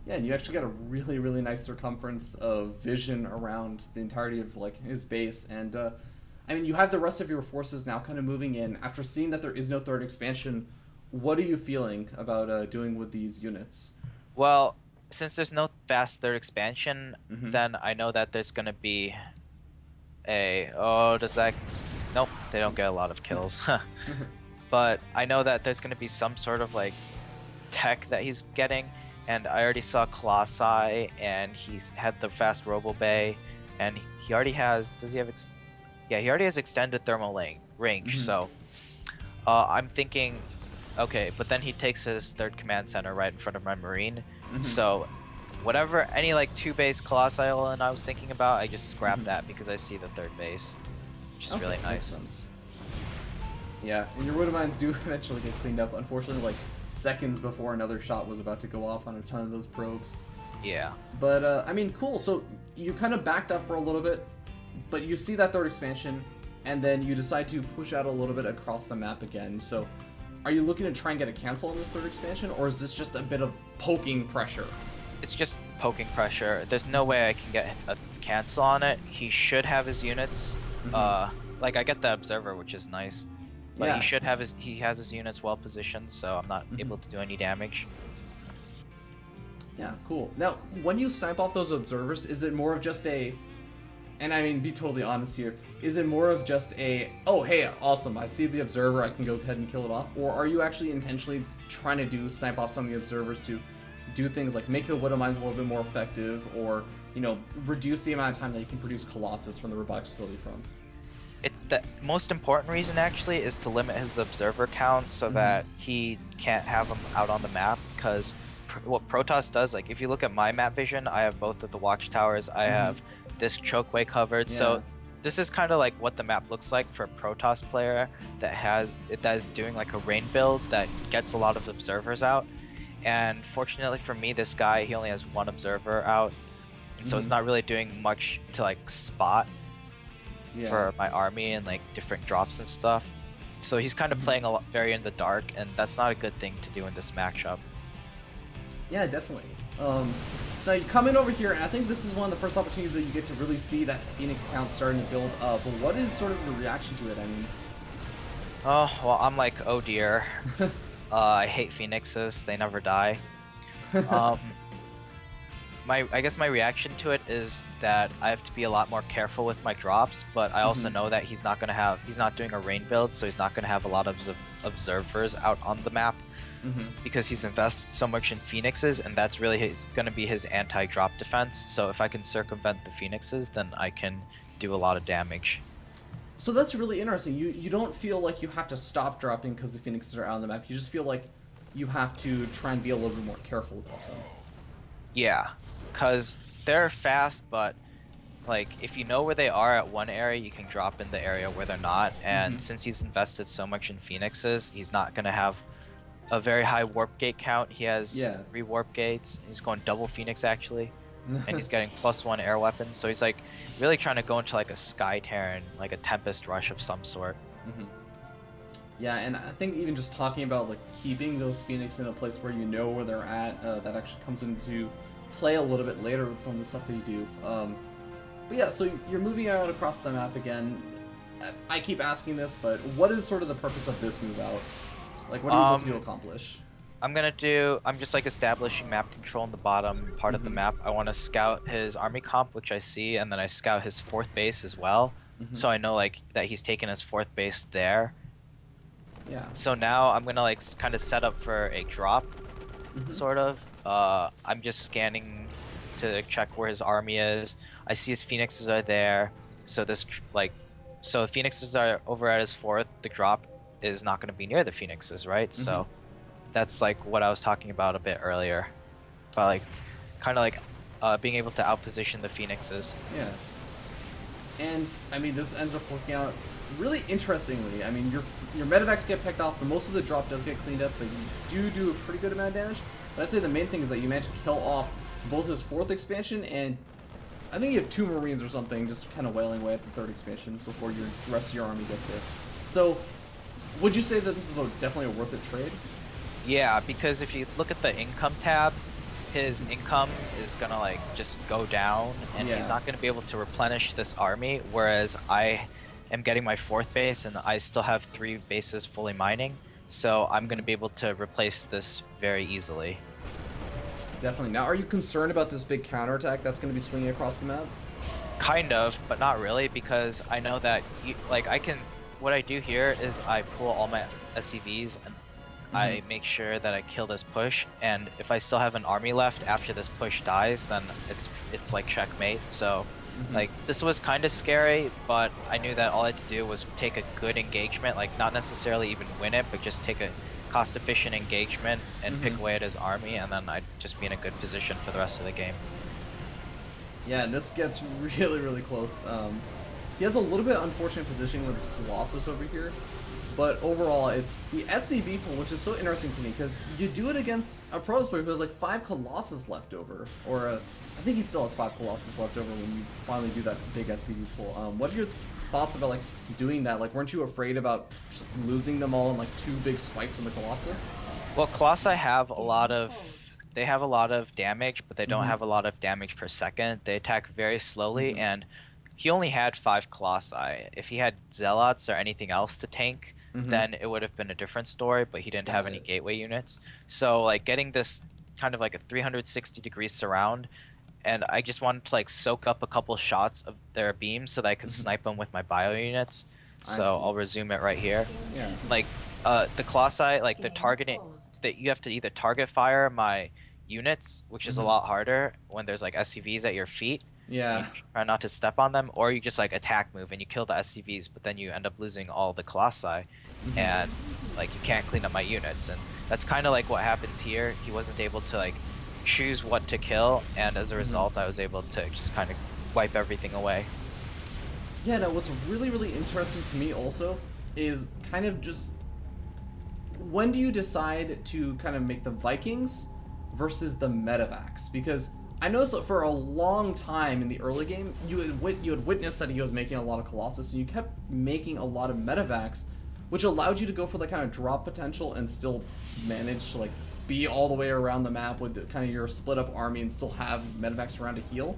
Yeah, and you actually got a really, really nice circumference of vision around the entirety of like his base. And I mean, you have the rest of your forces now kind of moving in. After seeing that there is no 3rd expansion, what are you feeling about doing with these units? Well, since there's no fast 3rd expansion, then I know that there's gonna be nope, they don't get a lot of kills. But I know that there's gonna be some sort of like tech that he's getting, and I already saw Colossi, and he's had the fast Robo Bay, and he already has. Does he have? He already has extended thermal range. So I'm thinking, okay, but then he takes his 3rd command center right in front of my Marine. So whatever, any like 2 base Colossi Island I was thinking about, I just scrapped that because I see the 3rd base, which is really nice. Yeah, and your Widow Mines do eventually get cleaned up, unfortunately like seconds before another shot was about to go off on a ton of those probes. Yeah. But I mean, cool, so you kind of backed up for a little bit, but you see that 3rd expansion, and then you decide to push out a little bit across the map again. So are you looking to try and get a cancel on this 3rd expansion, or is this just a bit of poking pressure? It's just poking pressure. There's no way I can get a cancel on it. He should have his units. Like I get the observer, which is nice, but he should have he has his units well positioned, so I'm not able to do any damage. Yeah, cool. Now, when you snipe off those observers, is it more of just a, and I mean, be totally honest here, is it more of just a, oh, hey, awesome, I see the observer, I can go ahead and kill it off? Or are you actually intentionally trying to snipe off some of the observers to do things like make the Widow Mines a little bit more effective, or, you know, reduce the amount of time that you can produce Colossus from the robotics facility from? The most important reason actually is to limit his observer count so that he can't have them out on the map, because what Protoss does, like if you look at my map vision, I have both of the watchtowers, I have this chokeway covered, so this is kind of like what the map looks like for a Protoss player that is doing like a rain build that gets a lot of observers out. And fortunately for me, this guy, he only has 1 observer out, so it's not really doing much to like spot for my army and like different drops and stuff. So he's kind of playing a lot very in the dark, and that's not a good thing to do in this matchup. Yeah, definitely. So you come in over here, and I think this is one of the first opportunities that you get to really see that Phoenix count starting to build up. But what is sort of your reaction to it? I mean, oh well, I'm like, oh dear. I hate Phoenixes. They never die. I guess my reaction to it is that I have to be a lot more careful with my drops, but I also know that he's not doing a rain build, so he's not going to have a lot of observers out on the map, because he's invested so much in Phoenixes, and that's really going to be his anti-drop defense. So if I can circumvent the Phoenixes, then I can do a lot of damage. So that's really interesting. You don't feel like you have to stop dropping because the Phoenixes are out on the map. You just feel like you have to try and be a little bit more careful about them. Yeah, because they're fast, but like if you know where they are at one area, you can drop in the area where they're not. And since he's invested so much in Phoenixes, he's not gonna have a very high warp gate count. He has 3 warp gates. He's going double Phoenix actually, and he's getting +1 air weapons. So he's like really trying to go into like a Sky Terran, like a Tempest Rush of some sort. Yeah, and I think even just talking about like keeping those Phoenix in a place where you know where they're at, that actually comes into play a little bit later with some of the stuff that you do. But yeah, so you're moving out across the map again. I keep asking this, but what is sort of the purpose of this move out? Like, what are you looking to accomplish? I'm just like establishing map control in the bottom part of the map. I want to scout his army comp, which I see, and then I scout his 4th base as well. So I know like that he's taken his 4th base there. Yeah. So now I'm gonna like kind of set up for a drop, sort of. I'm just scanning to check where his army is. I see his Phoenixes are there. So so if Phoenixes are over at his 4th, the drop is not going to be near the Phoenixes, right? So that's like what I was talking about a bit earlier, about like kind of like being able to outposition the Phoenixes. Yeah. And I mean, this ends up working out really interestingly. I mean, your medevacs get picked off, but most of the drop does get cleaned up, but you do a pretty good amount of damage. But I'd say the main thing is that you managed to kill off both his 4th expansion, and I think you have 2 Marines or something just kind of wailing away at the 3rd expansion before the rest of your army gets there. So would you say that this is definitely a worth it trade? Yeah, because if you look at the income tab, his income is gonna like just go down, and he's not gonna be able to replenish this army, whereas I am getting my 4th base and I still have 3 bases fully mining, so I'm gonna be able to replace this very easily. Definitely. Now, are you concerned about this big counterattack that's going to be swinging across the map? Kind of, but not really, because I know that what I do here is I pull all my SCVs and I make sure that I kill this push, and if I still have an army left after this push dies, then it's like checkmate. So like this was kind of scary, but I knew that all I had to do was take a good engagement, like not necessarily even win it, but just take a cost-efficient engagement and pick away at his army, and then I'd just be in a good position for the rest of the game. Yeah, this gets really, really close. He has a little bit unfortunate positioning with his Colossus over here, but overall it's the SCV pool, which is so interesting to me, because you do it against a Protoss player who has like 5 Colossus left over, or I think he still has 5 Colossus left over when you finally do that big SCV pool. What are your thoughts about like doing that? Like, weren't you afraid about just losing them all in like 2 big spikes on the Colossus? Well, Colossi have a lot of damage, but they don't have a lot of damage per second. They attack very slowly, and he only had 5 Colossi. If he had Zealots or anything else to tank, then it would have been a different story, but he didn't have any gateway units. So like getting this kind of like a 360-degree surround, and I just wanted to like soak up a couple shots of their beams so that I could snipe them with my bio units. So I'll resume it right here. Yeah. Like the Colossi, like the targeting, that you have to either target fire my units, which is a lot harder when there's like SCVs at your feet. Yeah. You try not to step on them, or you just like attack move and you kill the SCVs, but then you end up losing all the Colossi, and like you can't clean up my units. And that's kind of like what happens here. He wasn't able to like choose what to kill, and as a result I was able to just kind of wipe everything away. Yeah, no, what's really, really interesting to me also is kind of just when do you decide to kind of make the Vikings versus the medevacs? Because I noticed that for a long time in the early game, you had witnessed that he was making a lot of Colossus, and you kept making a lot of medevacs, which allowed you to go for the kind of drop potential and still manage to like be all the way around the map with kind of your split up army and still have medevacs around to heal.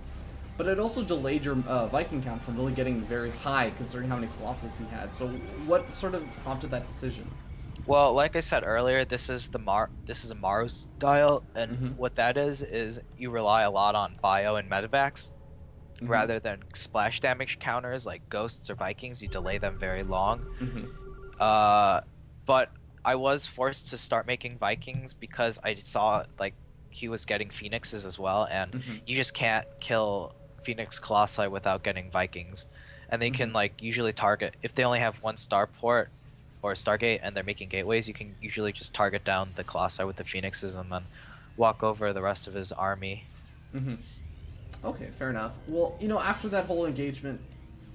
But it also delayed your Viking count from really getting very high, considering how many Colossus he had. So what sort of prompted that decision? Well, like I said earlier, this is a Maru style, and what that is you rely a lot on bio and medevacs rather than splash damage counters like ghosts or Vikings. You delay them very long. But I was forced to start making Vikings because I saw like he was getting Phoenixes as well, and you just can't kill Phoenix Colossi without getting Vikings, and they can like usually target if they only have 1 starport. or Stargate and they're making gateways, you can usually just target down the Colossi with the Phoenixes and then walk over the rest of his army. Mm-hmm. Okay, fair enough. Well, after that whole engagement,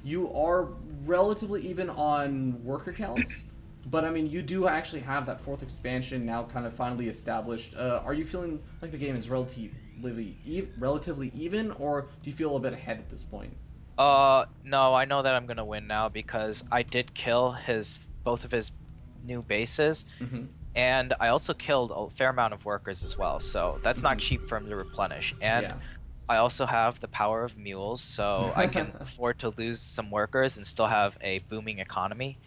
you are relatively even on worker counts, but I mean, you do actually have that fourth expansion now kind of finally established. Are you feeling like the game is relatively even, or do you feel a bit ahead at this point? No, I know that I'm gonna win now because I did kill both of his new bases, and I also killed a fair amount of workers as well. So that's not cheap for him to replenish, and. Yeah. I also have the power of mules, so I can afford to lose some workers and still have a booming economy.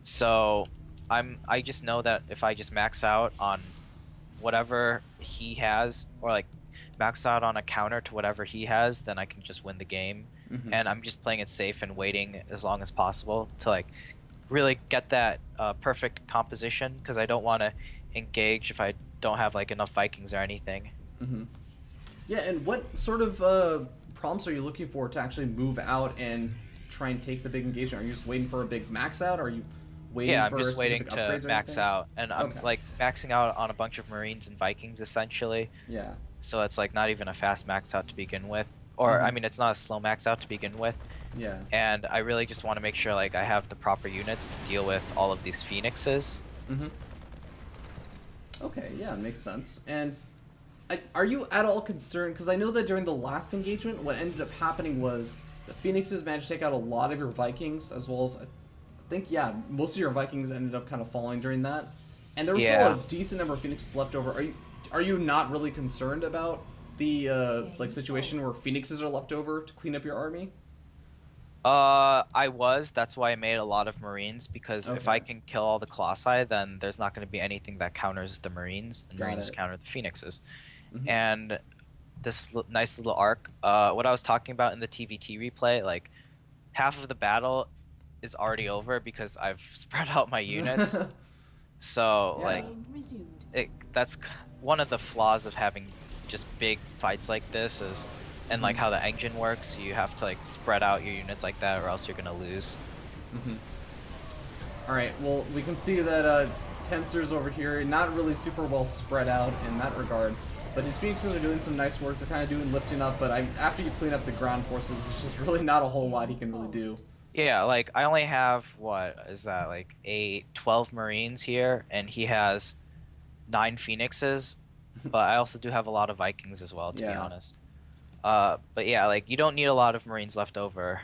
So I just know that if I just max out on whatever he has, or like max out on a counter to whatever he has, then I can just win the game. And I'm just playing it safe and waiting as long as possible to like really get that perfect composition, because I don't want to engage if I don't have like enough Vikings or anything. Yeah, and what sort of prompts are you looking for to actually move out and try and take the big engagement? Are you just waiting for a big max out? Or are you waiting yeah, for I'm just waiting to max out. And I'm like maxing out on a bunch of Marines and Vikings essentially. Yeah. So it's like not even a fast max out to begin with. Or I mean, it's not a slow max out to begin with. Yeah. And I really just want to make sure like I have the proper units to deal with all of these Phoenixes. Okay, yeah, makes sense. And are you at all concerned? Because I know that during the last engagement, what ended up happening was the Phoenixes managed to take out a lot of your Vikings, as well as, I think, yeah, most of your Vikings ended up kind of falling during that. And there was still a decent number of Phoenixes left over. Are you not really concerned about the like situation where Phoenixes are left over to clean up your army? I was. That's why I made a lot of Marines, because if I can kill all the Colossi, then there's not going to be anything that counters the Marines, and Marines counter the Phoenixes. And this nice little arc, what I was talking about in the TVT replay, like half of the battle is already over because I've spread out my units. So like that's one of the flaws of having just big fights like this is, and like how the engine works, you have to like spread out your units like that or else you're gonna lose. Alright, well, we can see that Tenser's over here not really super well spread out in that regard. But his Phoenixes are doing some nice work. They're kind of doing lifting up, but after you clean up the ground forces, it's just really not a whole lot he can really do. Yeah, like I only have, what is that, like 12 Marines here, and he has 9 Phoenixes, but I also do have a lot of Vikings as well, to be honest. But yeah, like you don't need a lot of Marines left over.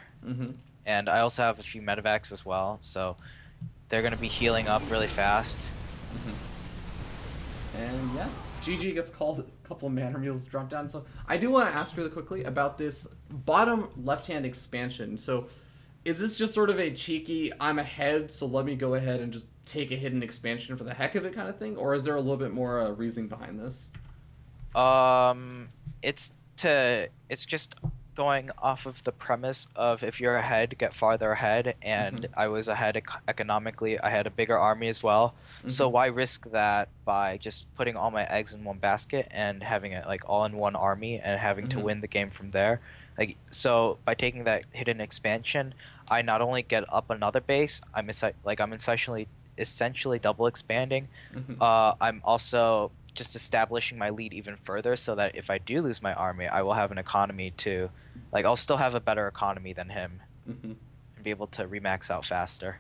And I also have a few medevacs as well, so they're going to be healing up really fast. And yeah. GG gets called, a couple of Manor Mules drop down. So I do want to ask really quickly about this bottom left-hand expansion. So is this just sort of a cheeky, I'm ahead, so let me go ahead and just take a hidden expansion for the heck of it kind of thing? Or is there a little bit more reasoning behind this? It's just going off of the premise of if you're ahead, get farther ahead, and I was ahead economically. I had a bigger army as well, so why risk that by just putting all my eggs in one basket and having it like all in one army and having to win the game from there? Like, so by taking that hidden expansion, I not only get up another base, I'm essentially double expanding. I'm also just establishing my lead even further, so that if I do lose my army, I will have an economy to, like, I'll still have a better economy than him and be able to remax out faster.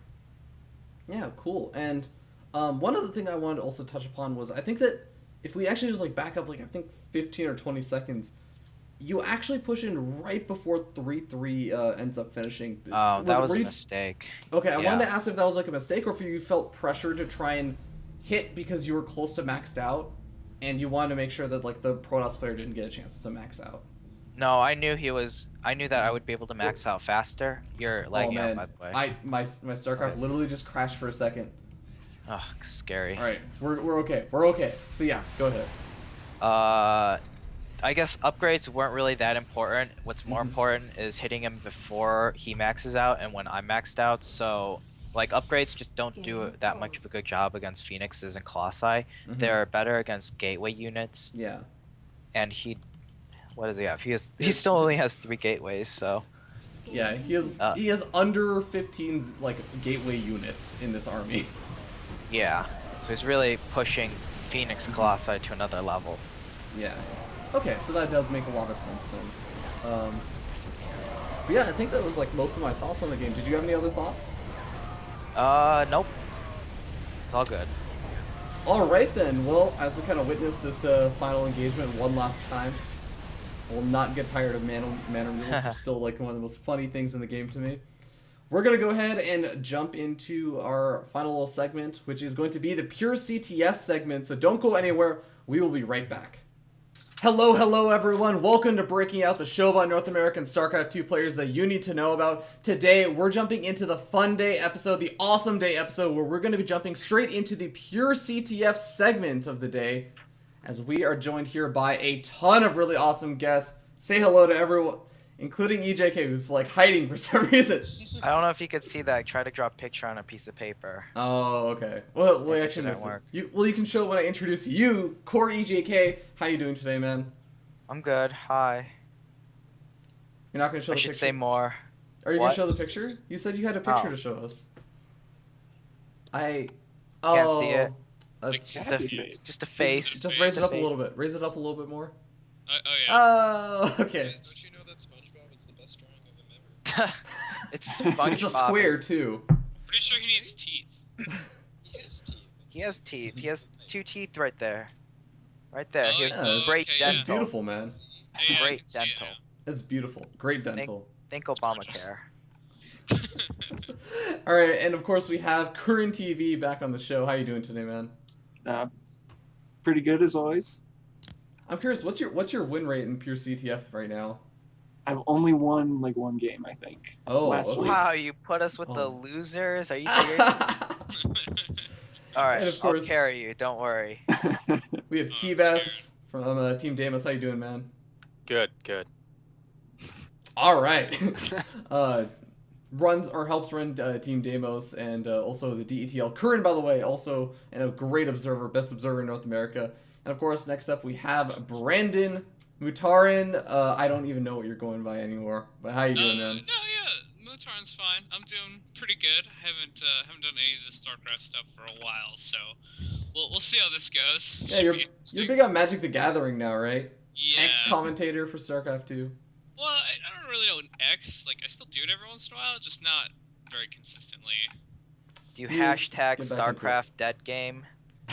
Yeah, cool. And one other thing I wanted to also touch upon was I think that if we actually just like back up like I think 15 or 20 seconds, you actually push in right before 3-3 ends up finishing. Oh, that was a mistake. Okay, I wanted to ask if that was like a mistake or if you felt pressure to try and hit because you were close to maxed out and you wanted to make sure that like the Protoss player didn't get a chance to max out. No, I knew that I would be able to max out faster. You're lagging out, by the way. My StarCraft literally just crashed for a second. Ugh, scary. Alright, we're okay. We're okay. So yeah, go ahead. I guess upgrades weren't really that important. What's more important is hitting him before he maxes out and when I'm maxed out. So like upgrades just don't do that much of a good job against Phoenixes and Colossi. They're better against gateway units. Yeah. And what does he have? He still only has 3 gateways, so. Yeah, he has under 15's like gateway units in this army. Yeah, so he's really pushing Phoenix Colossi to another level. Yeah. Okay, so that does make a lot of sense then. But yeah, I think that was like most of my thoughts on the game. Did you have any other thoughts? Nope. It's all good. Alright then, well, as we kind of witness this final engagement one last time, we'll not get tired of Manor Mules. It's still like one of the most funny things in the game to me. We're going to go ahead and jump into our final little segment, which is going to be the Pure CTF segment, so don't go anywhere. We will be right back. Hello everyone. Welcome to Breaking Out, the show about North American StarCraft 2 players that you need to know about. Today, we're jumping into the fun day episode, the awesome day episode, where we're going to be jumping straight into the Pure CTF segment of the day, as we are joined here by a ton of really awesome guests. Say hello to everyone, including EJK, who's like hiding for some reason. I don't know if you could see that. I tried to draw a picture on a piece of paper. Oh, okay. Well, we actually missed it. You can show when I introduce you. You, Core EJK. How you doing today, man? I'm good. Hi. You're not gonna show the picture? I should say more. Are you gonna show the picture? You said you had a picture to show us. Can't see it. That's just a face. Just raise it up a little bit. Raise it up a little bit more. Oh yeah. Oh, okay. Guys, don't you know that SpongeBob? It's the best drawing of him ever. It's SpongeBob. It's a square too. Pretty sure he needs teeth. He has teeth. He has 2 teeth right there. Right there. He has great dental. It's beautiful, man. Yeah, great dental. It's beautiful. Great dental. Think Obamacare. All right, and of course we have Curran TV back on the show. How you doing today, man? Pretty good as always. I'm curious, what's your win rate in Pure CTF right now? I've only won like one game, I think. Oh, last week. Wow, you put us with the losers? Are you serious? Alright, I'll carry you, don't worry. We have T-Bass from Team Deimos. How you doing, man? Good. Alright. Helps run Team Deimos and also the DETL. Curran, by the way, also and a great observer, best observer in North America. And of course, next up we have Brandon Mutarin. I don't even know what you're going by anymore. But how you doing, man? No, yeah, Mutarin's fine. I'm doing pretty good. I haven't done any of the StarCraft stuff for a while, so we'll see how this goes. Yeah, you're big on Magic the Gathering now, right? Yeah. Ex-commentator for StarCraft 2. Well, I don't really know an X. Like, I still do it every once in a while, just not very consistently. Do you hashtag StarCraft dead game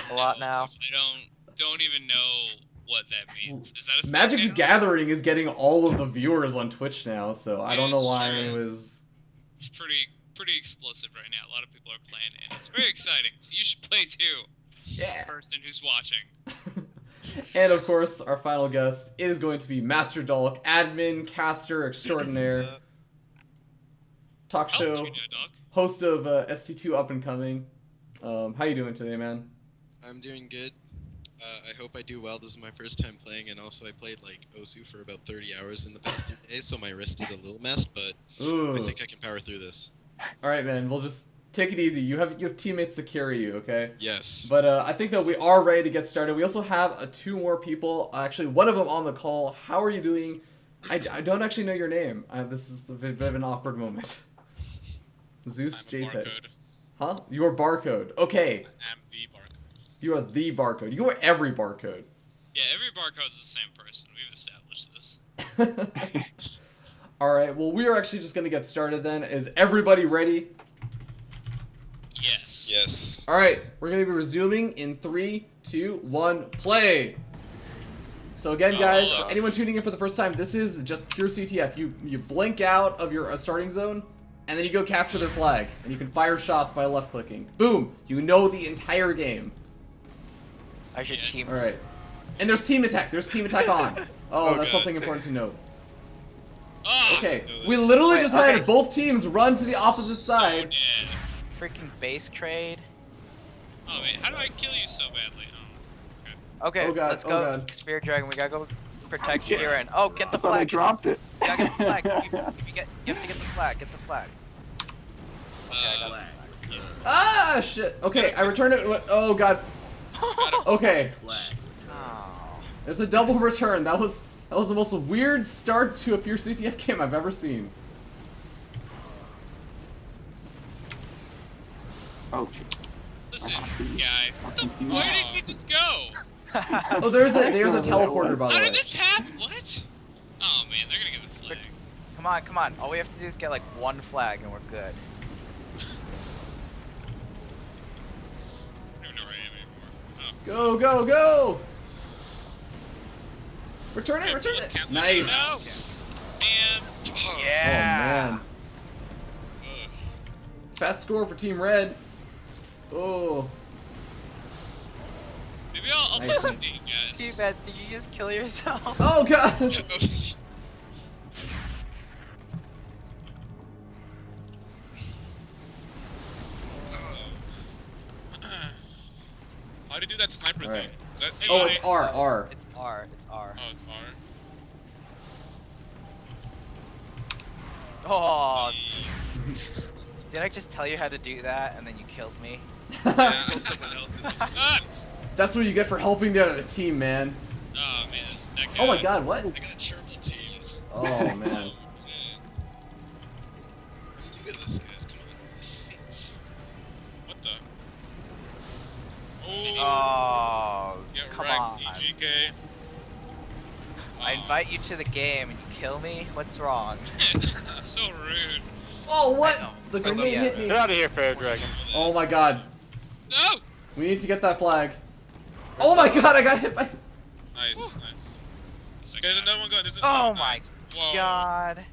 a lot now? I don't even know what that means. Is that a Magic the Gathering is getting all of the viewers on Twitch now, so I don't know why it was. It's pretty explosive right now. A lot of people are playing it, and it's very exciting. So you should play too. Yeah. Person who's watching. And of course, our final guest is going to be Master Dalek, admin, caster extraordinaire, talk show, host of ST2 Up and Coming. How you doing today, man? I'm doing good. I hope I do well. This is my first time playing, and also I played like Osu for about 30 hours in the past 2 days, so my wrist is a little messed, but I think I can power through this. All right, man. We'll just take it easy. You have teammates to carry you, okay? Yes. But I think that we are ready to get started. We also have 2 more people. Actually, one of them on the call. How are you doing? I don't actually know your name. This is a bit of an awkward moment. Zeus JPEG. Huh? You are Barcode. Okay. I'm the Barcode. You are the Barcode. You are every Barcode. Yeah, every Barcode is the same person. We've established this. Alright, well, we are actually just going to get started then. Is everybody ready? Yes. Yes. Alright, we're going to be resuming in 3, 2, 1, play! So again, guys, for anyone tuning in for the first time, this is just pure CTF. You blink out of your starting zone, and then you go capture their flag. And you can fire shots by left-clicking. Boom! You know the entire game. I should team. Alright. And there's team attack. There's team attack on. Oh, that's something important to note. Okay, we literally just had both teams run to the opposite side. Freaking base trade. Oh wait, how do I kill you so badly? Okay, oh God, let's go. God. Sphere Dragon, we gotta go protect Kieran. Oh, get the flag. I dropped it. You gotta get the flag. You have to get the flag. Get the flag. Okay, I got the flag. Ah, shit. Okay, I returned it. Oh, God. Okay. Oh. It's a double return. That was the most weird start to a pure CTF game I've ever seen. Oh shit. Listen, Confused. guy. I'm Why confused. didn't you just go? Oh, there's a Exactly teleporter, what by How the did way. this happen? What? Oh man, they're gonna get the flag. Come on, come on. All we have to do is get like one flag and we're good. I don't even know where I am anymore. Go, Oh. go, go! Return it, Okay, return let's it! cancel Nice! No! And Oh Yeah. man. Fast score for Team Red. Oh. maybe I'll Nice. say something, guys. T-Bets, did you just kill yourself? Oh god! How do you do that sniper Alright. thing? Is that Oh, it's R, R. It's R. It's R. Oh, it's R. Oh. Did I just tell you how to do that and then you killed me? Yeah, I told someone else. And they just, Ah! That's what you get for helping the other team, man. Oh man, that guy. Oh my god, what? I got triple teams. Oh man. Man. Look at this, guys. Come on. what the? Oh, Oh. get Come wrecked, on. EGK. I invite you to the game and you kill me? What's wrong? That's so rude. Oh, what? I know. The So grenade yeah. hit me. Get out of here, Fair Dragon. Oh my god. No! We need to get that flag. Oh my god, I got hit by... Nice, nice. It's like There's that. another one going. There's Oh my nice. Whoa. God.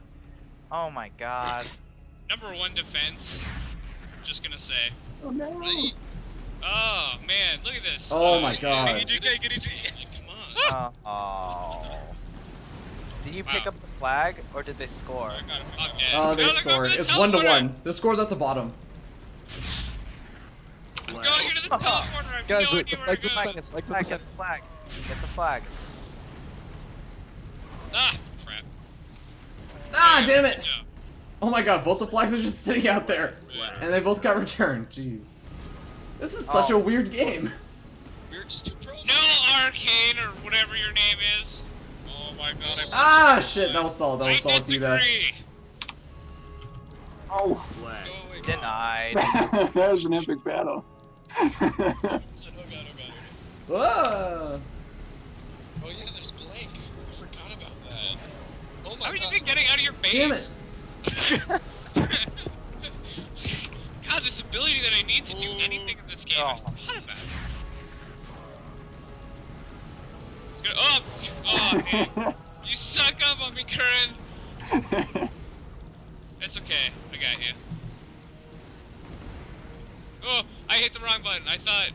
Oh my god. Number one defense. Just gonna say. Oh no. Right? Oh man, look at this. Oh my Get god. EGK, get EGK. Come on. Oh. Did you pick Wow. up the flag or did they score? I'm dead. Oh, they No, they're going scored. for the It's 1 to teleporter. 1. The score's at the bottom. I'm going here to the teleporter. I'm Guys, going the here where flags it in the goes. center. Flags in the Flag, center. get the flag. Get the flag. Ah, crap. Ah, damn Good it! job. Oh my god, both the flags are just sitting out there. And they both got returned. Jeez. This is such Oh. a weird game. We're just too pro. No, Arcane or whatever your name is. Oh my god, I Ah, shit. That was solid. That I was solid to you guys. disagree. Oh, Go away. Denied. that was an epic battle. Oh god, oh god, oh god. Whoa. Oh yeah, there's Blank. I forgot about that. Oh my How are you god. even getting out of your Damn base? God, this ability that I need to do anything in this game, I Oh. forgot about it. Oh, oh, man. You suck up on me, Curran. It's okay. I got you. Oh, I hit the wrong button. I thought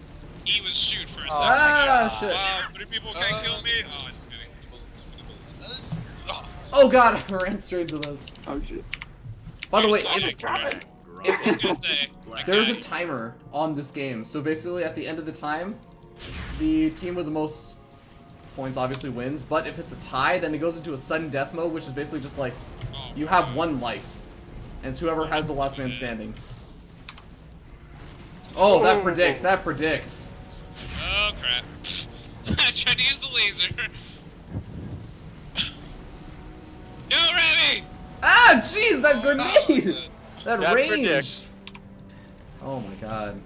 E was shoot for a Oh. second. Ah, God. shit. Wow, 3 people can't kill me. Oh, just kidding. So many bullets, so many bullets. Oh. Oh god, I ran straight into those. Oh shit. By the way, Sorry, if, Curran. if, I was gonna say. there's a okay. timer on this game, so basically at the end of the time, the team with the most points obviously wins, but if it's a tie, then it goes into a sudden death mode, which is basically just like, Oh, you have 1 life, and it's whoever has the last man standing. Oh, that predicts. Oh crap. I tried to use the laser. No, Remy! Ah, jeez, that Oh, grenade! That That range! predicts. Oh my god. Man,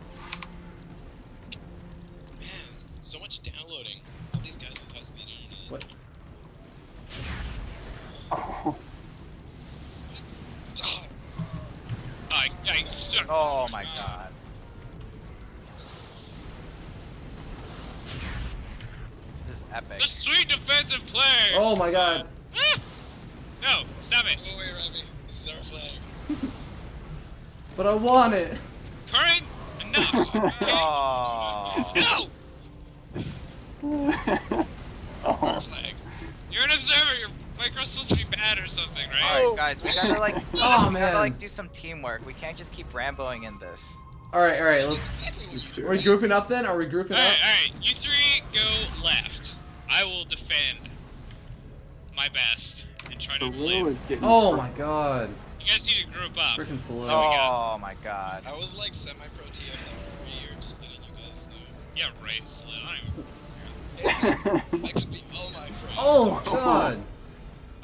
so much downloading. All these guys with high-speed internet. What? Oh, Ah, I suck. Oh my god. This is epic. The sweet defensive play! Oh my god. Ah! No, stop it. Go away, Ravi. This is our flag. But I want it. Current, enough. Okay? Oh. No! Our oh. flag. You're an observer. Your micro's supposed to be bad or something, right? Alright, guys, we gotta like, Oh, we man. gotta like do some teamwork. We can't just keep Ramboing in this. Alright, let's... Exactly is what true. Are we grouping up then? Are we grouping up? Alright. You three go left. I will defend my best and try So to Lil live. is getting. Oh my god. You guys need to group up. Freaking slow. Oh my god. I was like semi-pro TF for a year, just letting you guys know. Yeah, right, Slim. I don't even... I could be all my friends. Oh god.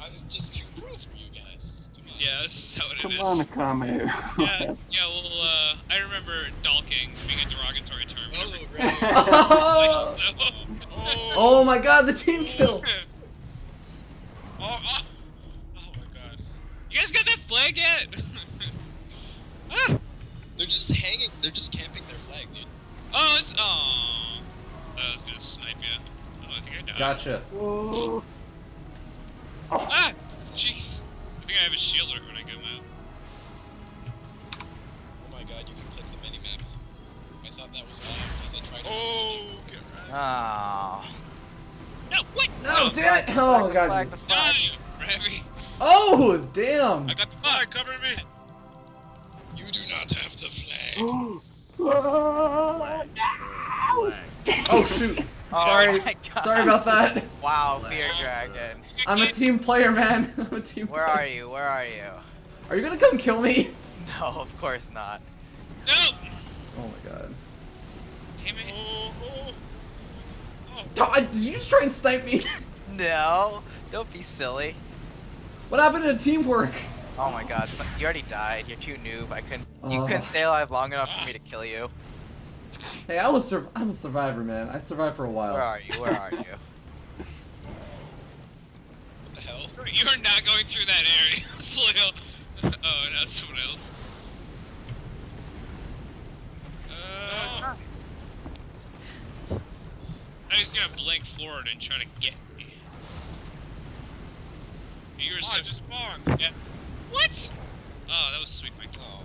I was just too pro for you guys. Come Yeah, this is how it Come is. on, Akame. Yeah, well, I remember dalking being a derogatory term. Oh, whenever- right. Oh my god, the team kill! Oh my god. You guys got that flag yet? Ah! They're just hanging. They're just camping their flag, dude. Oh, it's. Oh. I was gonna snipe you. Oh, I think I died. Gotcha. Whoa. Ah! Jeez. I think I have a shielder when I come out. Oh my god, you can click the mini map. I thought that was off because I tried to. Oh, get right. Ah. No, what? No, damn it! Oh god. Flag the flag. Die, Remy. Oh, damn! I got the flag covering me. You do not have the flag. Oh shoot. Oh Sorry. my God. Sorry about that. Wow, Fear Dragon. I'm a team player, man. I'm a team Where player. are you? Where are you? Are you gonna come kill me? No, of course not. No! Oh my god. Damn it. Did you just try and snipe me? No, don't be silly. What happened to teamwork? Oh my god, so, you already died. You're too noob. You Oh. couldn't stay alive long enough for me to kill you. Hey, I'm a survivor, man. I survived for a while. Where are you? Where are you? What the hell? You are not going through that area, Soil. Oh, no, it's someone else. I'm just gonna blink forward and try to get me. You're Oh, I just spawned. Yeah. What? Oh, that was sweet, Mike. Oh.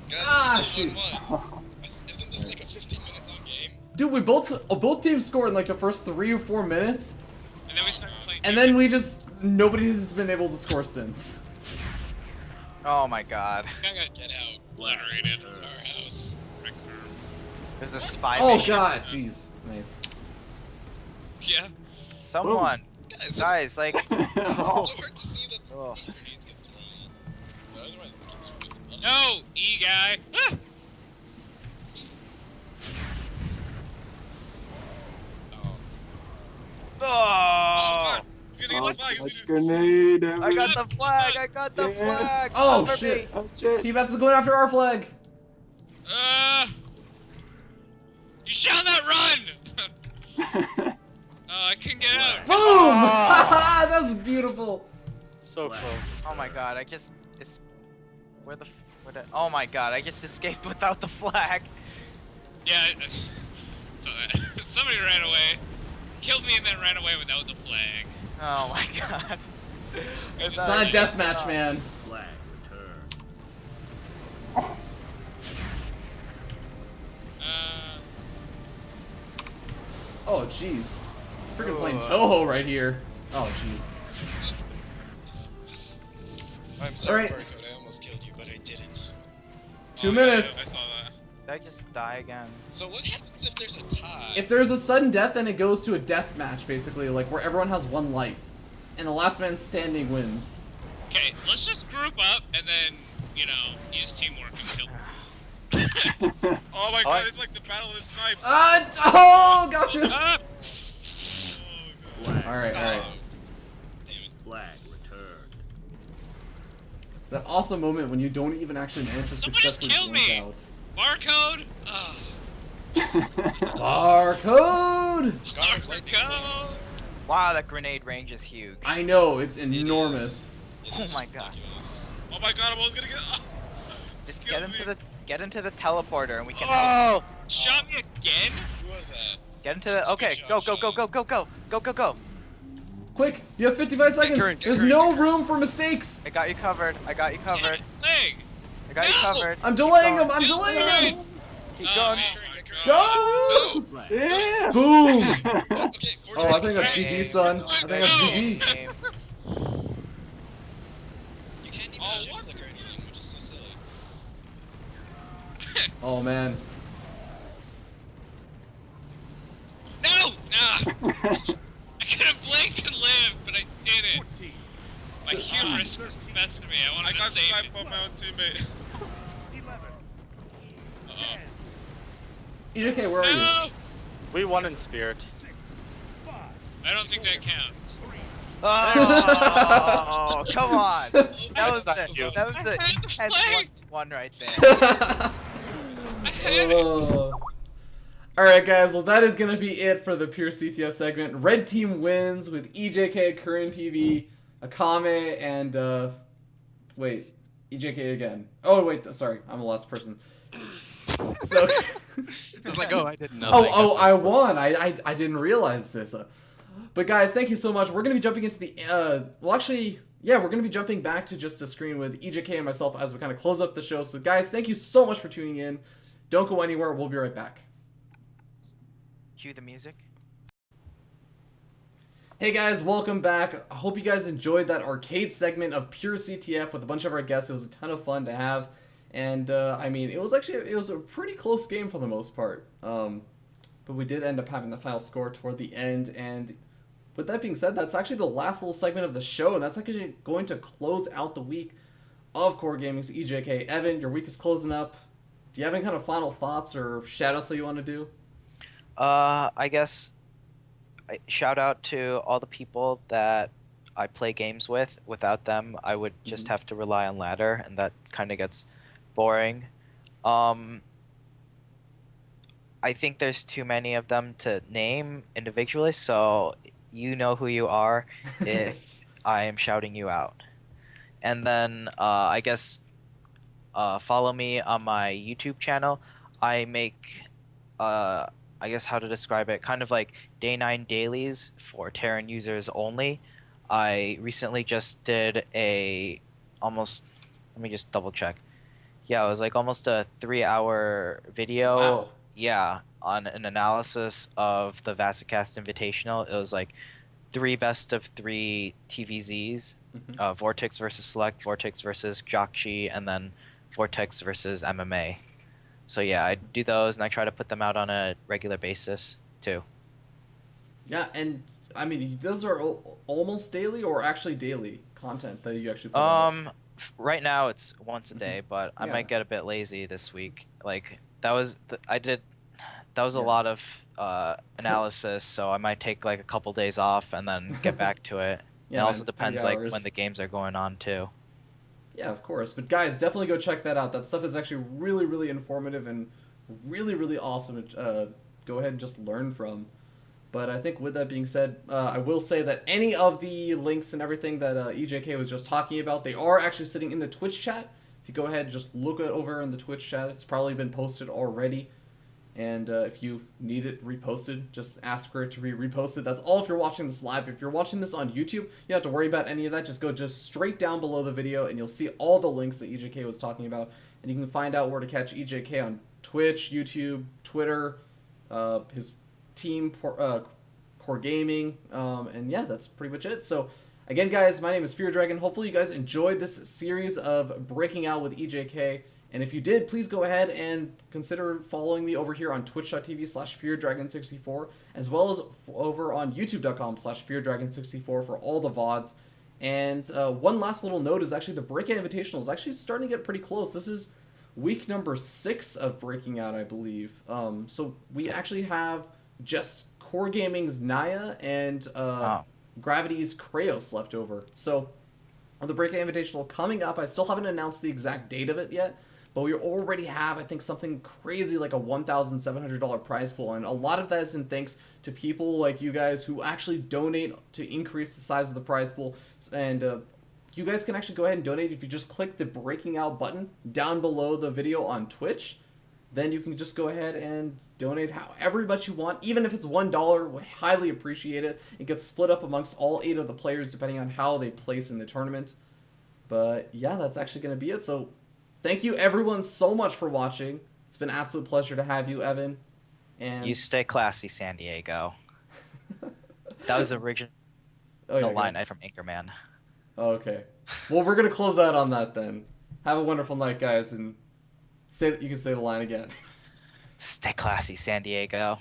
Guys, Ah, it's still shoot. 1-1. Isn't this like a 15-minute long game? Dude, we both teams scored in like the first 3 or 4 minutes, And then we started playing. and then nobody has been able to score since. Oh my god. I got Get out. obliterated. It's our house. There's a spy Oh mission. god, jeez, nice. Yeah. Someone. Guys, Guys, like. it's so hard to see that Oh. grenades get thrown. But otherwise, this game's really fun. No, E guy. Ah! Oh! God. He's gonna get the flag. Let's He's grenade. I got the flag! I got the Yeah. flag! Oh, Cover shit. me. Oh shit. T-Bats is going after our flag. You shall not run. Oh, I couldn't get out. Boom! Oh. That's beautiful. So close. Oh my god, oh my god, I just escaped without the flag. Yeah. So somebody ran away, killed me, and then ran away without the flag. Oh my god. It's It's not a death match, man. Oh, jeez. Freaking playing Toho right here. Oh, jeez. I'm sorry, Alright. Barcode. I almost killed you, but I didn't. 2 I minutes. saw that. Did I just die again? So what happens if there's a tie? If there's a sudden death, then it goes to a death match, basically, like where everyone has 1 life, and the last man standing wins. Okay, let's just group up and then, use teamwork and kill. Oh my god, it's like the battle of the snipes. Oh, gotcha. Ah! All right. Damn it. That awesome moment when you don't even actually manage to Someone just successfully killed blink me. out. Barcode. Oh, Barcode. God, I've liked Barcode. this. Wow, that grenade range is huge. I know it's enormous. It Oh is my God. ridiculous. Oh my god, I'm almost gonna get. Just kill get into the teleporter and we can help. Oh! shot me again. Who was that? Get into the okay, Good go, job, go, go, go, go, go, go, go, go. Quick, you have 55 seconds. current, get There's current, no get current. room for mistakes. I got you covered. I got you covered. Leg. I got you No! covered. I'm Keep delaying going. him. I'm delaying him. Keep Oh, going. oh my God. Go! Yeah. Boom! Okay, 40 Oh, I think that's seconds. GG, son. I think that's No. GG. Game. You can't even Oh, shift what? click or anything, which is so silly. Oh man. No! Nah! I could have blinked and lived, but I didn't. My hubris was the best of me. I I wanted to got save sniped it. by my own teammate. Uh-oh. EJK, where are you? No! We won in spirit. I don't think that counts. Oh, come on. That was That's the, not that was the I had to intense play. one right there. I had it. Oh. Alright guys, well that is going to be it for the Pure CTF segment. Red team wins with EJK, Current TV, Akame, and wait, EJK again. Oh wait, sorry, I'm the last person. So I was like, oh, I didn't know. I won. I didn't realize this. But guys, thank you so much. We're going to be jumping into the well actually, yeah, we're going to be jumping back to just a screen with EJK and myself as we kind of close up the show. So guys, thank you so much for tuning in. Don't go anywhere. We'll be right back. Cue the music. Hey guys, welcome back. I hope you guys enjoyed that arcade segment of Pure CTF with a bunch of our guests. It was a ton of fun to have. And I mean, it was a pretty close game for the most part. But we did end up having the final score toward the end. And with that being said, that's actually the last little segment of the show. And that's actually going to close out the week of Core Gaming's EJK. Evan, your week is closing up. Do you have any kind of final thoughts or shout-outs that you want to do? I guess shout out to all the people that I play games with. Without them, I would just have to rely on ladder, and that kind of gets boring. I think there's too many of them to name individually, so you know who you are if I am shouting you out. And then I guess follow me on my YouTube channel. I make I guess how to describe it, kind of like day 9 dailies for Terran users only. I recently just did let me just double check. Yeah, it was like almost a 3-hour video. Wow. Yeah, on an analysis of the Vasicast Invitational. It was like 3 best of 3 TVZs, Vortex versus Select, Vortex versus Jockchi, and then Vortex versus MMA. So yeah, I do those, and I try to put them out on a regular basis too. Yeah, and I mean, those are almost daily or actually daily content that you actually put out? Right now it's once a day, but I might get a bit lazy this week. Like that was a lot of analysis, so I might take like a couple days off and then get back to it. Yeah, it also depends like hours. when the games are going on too. Yeah, of course. But guys, definitely go check that out. That stuff is actually really, really informative and really, really awesome to go ahead and just learn from. But I think with that being said, I will say that any of the links and everything that EJK was just talking about, they are actually sitting in the Twitch chat. If you go ahead and just look it over in the Twitch chat, it's probably been posted already. And if you need it reposted, just ask for it to be reposted. That's all if you're watching this live. If you're watching this on YouTube, you don't have to worry about any of that. Just go straight down below the video and you'll see all the links that EJK was talking about. And you can find out where to catch EJK on Twitch, YouTube, Twitter, his team, Core Gaming, and yeah, that's pretty much it. So again, guys, my name is Fear Dragon. Hopefully you guys enjoyed this series of Breaking Out with EJK. And if you did, please go ahead and consider following me over here on twitch.tv/FearDragon64, as well as over on youtube.com/FearDragon64 for all the VODs. And one last little note is actually the Breakout Invitational is actually starting to get pretty close. This is week number 6 of Breaking Out, I believe. So we actually have just Core Gaming's Naya and Gravity's Kraos left over. So the Breakout Invitational coming up, I still haven't announced the exact date of it yet. But we already have, I think, something crazy like a $1,700 prize pool. And a lot of that is in thanks to people like you guys who actually donate to increase the size of the prize pool. And you guys can actually go ahead and donate if you just click the Breaking Out button down below the video on Twitch. Then you can just go ahead and donate however much you want. Even if it's $1, we highly appreciate it. It gets split up amongst all 8 of the players depending on how they place in the tournament. But yeah, that's actually going to be it. So thank you everyone so much for watching. It's been an absolute pleasure to have you, Evan. And you stay classy, San Diego. That was the original line from Anchorman. Oh, okay. Well, we're gonna close out on that then. Have a wonderful night, guys, and you can say the line again. Stay classy, San Diego.